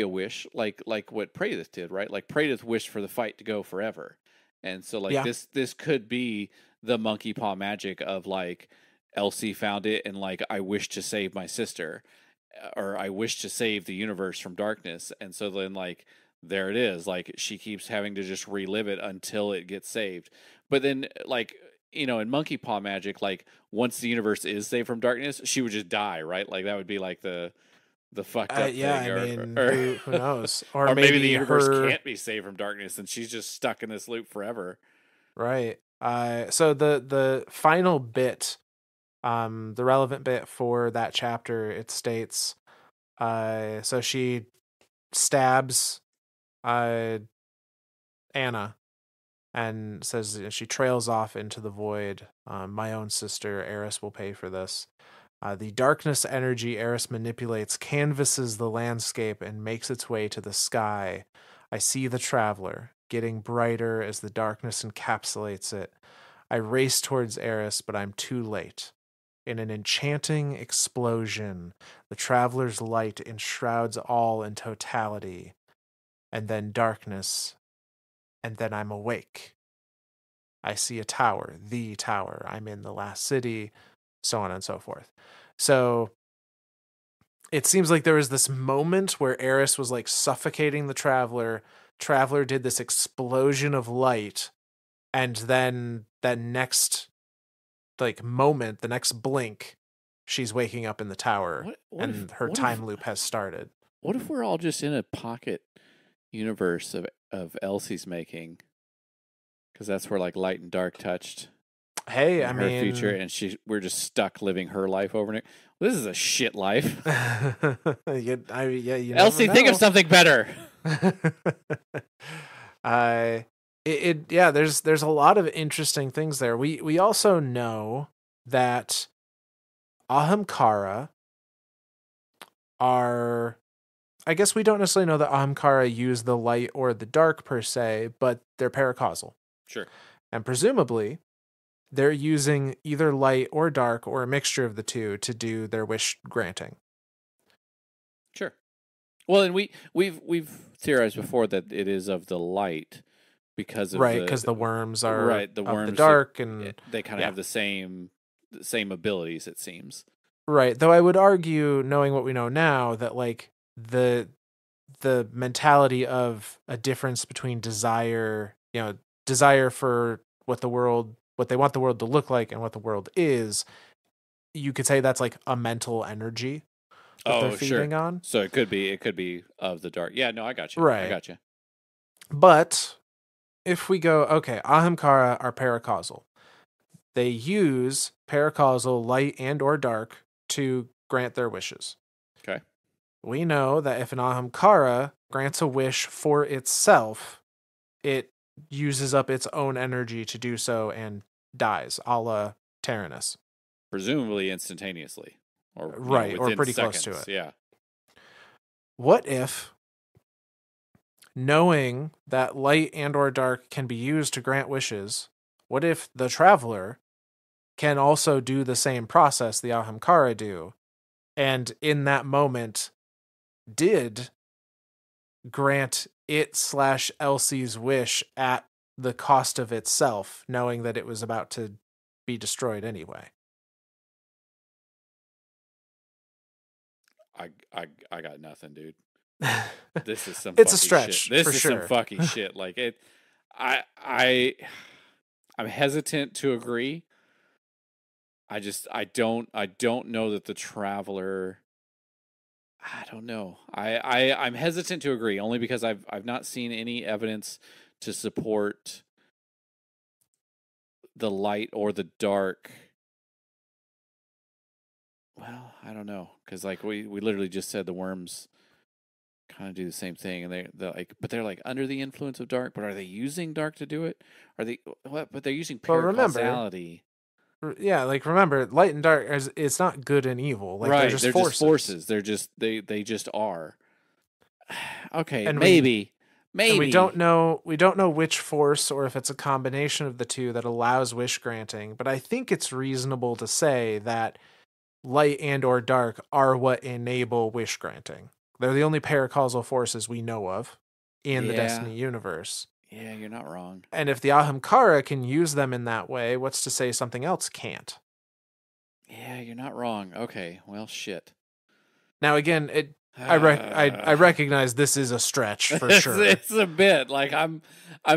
a wish, like what Praedyth did, right? Like Praedyth wished for the fight to go forever, and so like Yeah. this could be the monkey paw magic of like, Elsie found it and like, I wish to save my sister, or I wish to save the universe from darkness, and so then like, there it is. Like she keeps having to just relive it until it gets saved. But then like, in monkey paw magic, like once the universe is saved from darkness, she would just die, right? Like that would be like the fucked up Yeah, thing, I or mean, or who knows? Or or maybe the maybe universe her can't be saved from darkness and she's just stuck in this loop forever. right. So the final bit, the relevant bit for that chapter, it states, so she stabs Anna and says she trails off into the void. My own sister, Eris, will pay for this. The darkness energy Eris manipulates canvases the landscape and makes its way to the sky. I see the traveler, getting brighter as the darkness encapsulates it. I race towards Eris, but I'm too late. In an enchanting explosion, the traveler's light enshrouds all in totality, and then darkness, and then I'm awake. I see a tower, the tower. I'm in the last city, so on and so forth. So it seems like there was this moment where Eris was like suffocating the traveler. Traveler did this explosion of light, and then that next like moment, the next blink, she's waking up in the tower, and her time loop has started. What if we're all just in a pocket universe of Elsie's making? Because that's where like light and dark touched. Hey, In I her mean, future, and we're just stuck living her life over it. This is a shit life. you Elsie, never think of know. something better. Yeah, there's a lot of interesting things there. We also know that Ahamkara are, I guess we don't necessarily know that Ahamkara use the light or the dark per se, but they're paracausal. Sure. And presumably they're using either light or dark or a mixture of the two to do their wish granting. Sure. Well, and we've theorized before that it is of the light because of Right, because the worms are right, the of worms the dark, and they kind of have the same abilities, it seems. right. Though I would argue, knowing what we know now, that like the mentality of a difference between desire, desire for what they want the world to look like and what the world is. You could say that's like a mental energy that they're Oh, sure. feeding on. So it could be of the dark. Yeah, no, I got you. I Right. got you. But if we go, okay, Ahamkara are paracausal. They use paracausal light and or dark to grant their wishes. Okay. We know that if an Ahamkara grants a wish for itself, it uses up its own energy to do so and dies, a la Tyrannus. Presumably instantaneously, or Right, or within pretty close to seconds. it. Yeah. What if, knowing that light and or dark can be used to grant wishes, what if the traveler can also do the same process the Ahamkara do, and in that moment did grant it/Elsie's wish at the cost of itself, knowing that it was about to be destroyed anyway. I got nothing, dude. This is some It's a fucking shit. stretch for This is some sure. fucking shit. Like it I I'm hesitant to agree. I don't know that the traveler I don't know. I'm hesitant to agree only because I've not seen any evidence to support the light or the dark. Well, I don't know because like we literally just said the worms kind of do the same thing, and they're like, but they're like under the influence of dark. But are they using dark to do it? Are they what? But they're using But remember, paracausality. yeah, like remember, light and dark is it's not good and evil. Like they're Right, just they're just forces. forces. They're just they just are. Okay, And maybe, we maybe. don't know which force or if it's a combination of the two that allows wish granting, but I think it's reasonable to say that light and or dark are what enable wish granting. They're the only paracausal forces we know of in the Yeah, Destiny universe. yeah, you're not wrong. And if the Ahamkara can use them in that way, what's to say something else can't? Yeah, you're not wrong. Okay, well, shit. Now again, I recognize this is a stretch for sure. It's a bit like I'm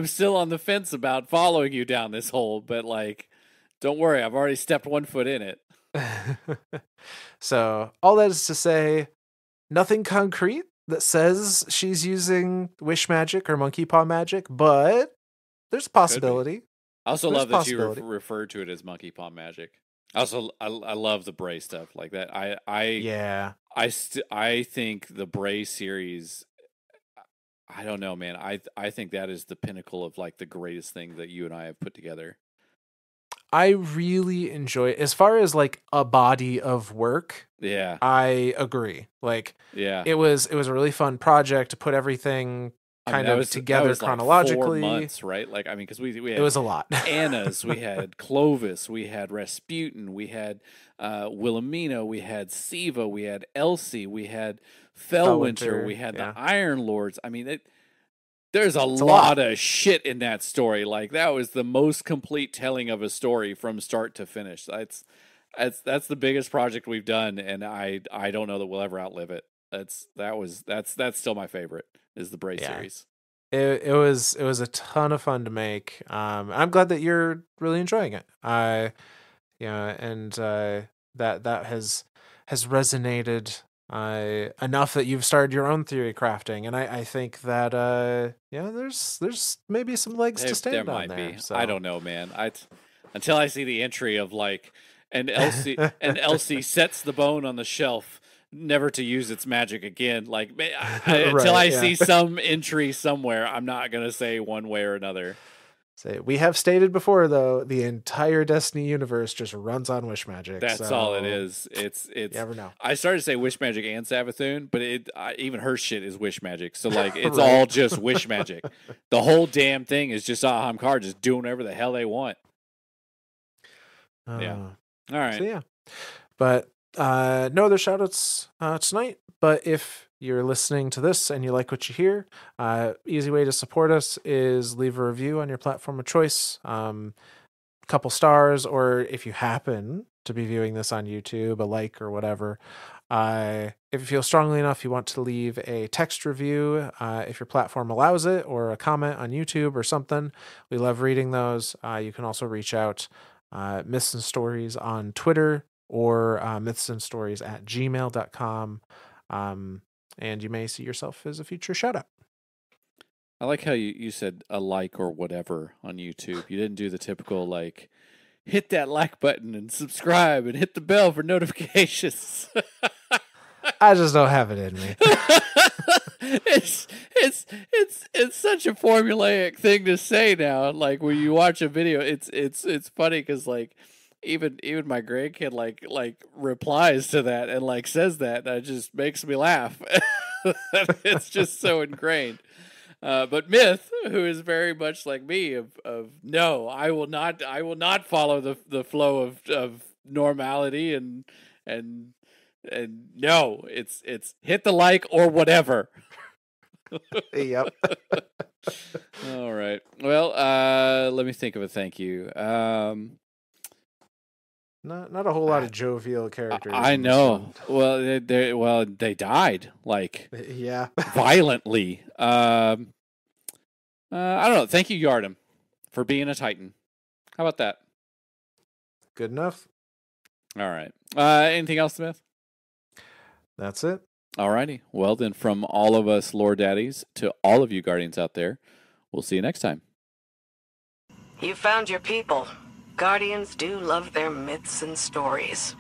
still on the fence about following you down this hole, but like, don't worry, I've already stepped one foot in it. So all that is to say, nothing concrete that says she's using wish magic or monkey paw magic, but there's a Could be. possibility. I also There's a love that you possibility. refer to it as monkey paw magic. Also, I love the Bray stuff like that. Yeah. I think the Bray series. I don't know, man. I think that is the pinnacle of like the greatest thing that you and I have put together. I really enjoy it. As far as like a body of work, Yeah, I agree. Like yeah. it was a really fun project to put everything I mean, kind of that together was like 4 chronologically. months, right? Like, I mean, because we It had was a lot. Anna's, we had Clovis, we had Rasputin, we had Wilhelmina, we had Siva, we had Elsie, we had Fellwinter, we Fellwinter, had the yeah. Iron Lords. I mean, there's a It's a lot. lot of shit in that story. Like, that was the most complete telling of a story from start to finish. That's the biggest project we've done, and I don't know that we'll ever outlive it. That's still my favorite is the Bray Yeah. series. It was a ton of fun to make. I'm glad that you're really enjoying it. And that has resonated enough that you've started your own theory crafting, and I think that there's maybe some legs to There stand on might there. be. I So don't know, man. Until I see the entry of like and Elsie sets the bone on the shelf, never to use its magic again. Like until right, I yeah. see some entry somewhere, I'm not gonna say one way or another. So we have stated before, though, the entire Destiny universe just runs on wish magic. That's all it So is. you It's. never know, I started to say wish magic and Savathun, but even her shit is wish magic. So like it's right? all just wish magic. The whole damn thing is just Ahamkar just doing whatever the hell they want. Yeah. Uh, All so right. yeah, but no other shoutouts tonight. But if you're listening to this and you like what you hear, easy way to support us is leave a review on your platform of choice. Couple stars, or if you happen to be viewing this on YouTube, a like or whatever. If you feel strongly enough, you want to leave a text review, if your platform allows it, or a comment on YouTube or something. We love reading those. You can also reach out, Myths and Stories on Twitter, or mythsandstories@gmail.com. And you may see yourself as a future shout out. I like how you said a like or whatever on YouTube. You didn't do the typical like hit that like button and subscribe and hit the bell for notifications. I just don't have it in me. It's such a formulaic thing to say now. Like when you watch a video, it's funny because like even my grandkid like replies to that and like says that, and it just makes me laugh. It's just so ingrained. But Myth, who is very much like me, of no, I will not follow the flow of normality and no, it's hit the like or whatever. Yep. All right. Well, let me think of a thank you. Not a whole lot of jovial characters. I know. Well, they died like Yeah. violently. I don't know. Thank you, Yardum, for being a Titan. How about that? Good enough. All right. Anything else, Smith? That's it. All righty. Well, then, from all of us Lore Daddies to all of you Guardians out there, we'll see you next time. You found your people. Guardians do love their myths and stories.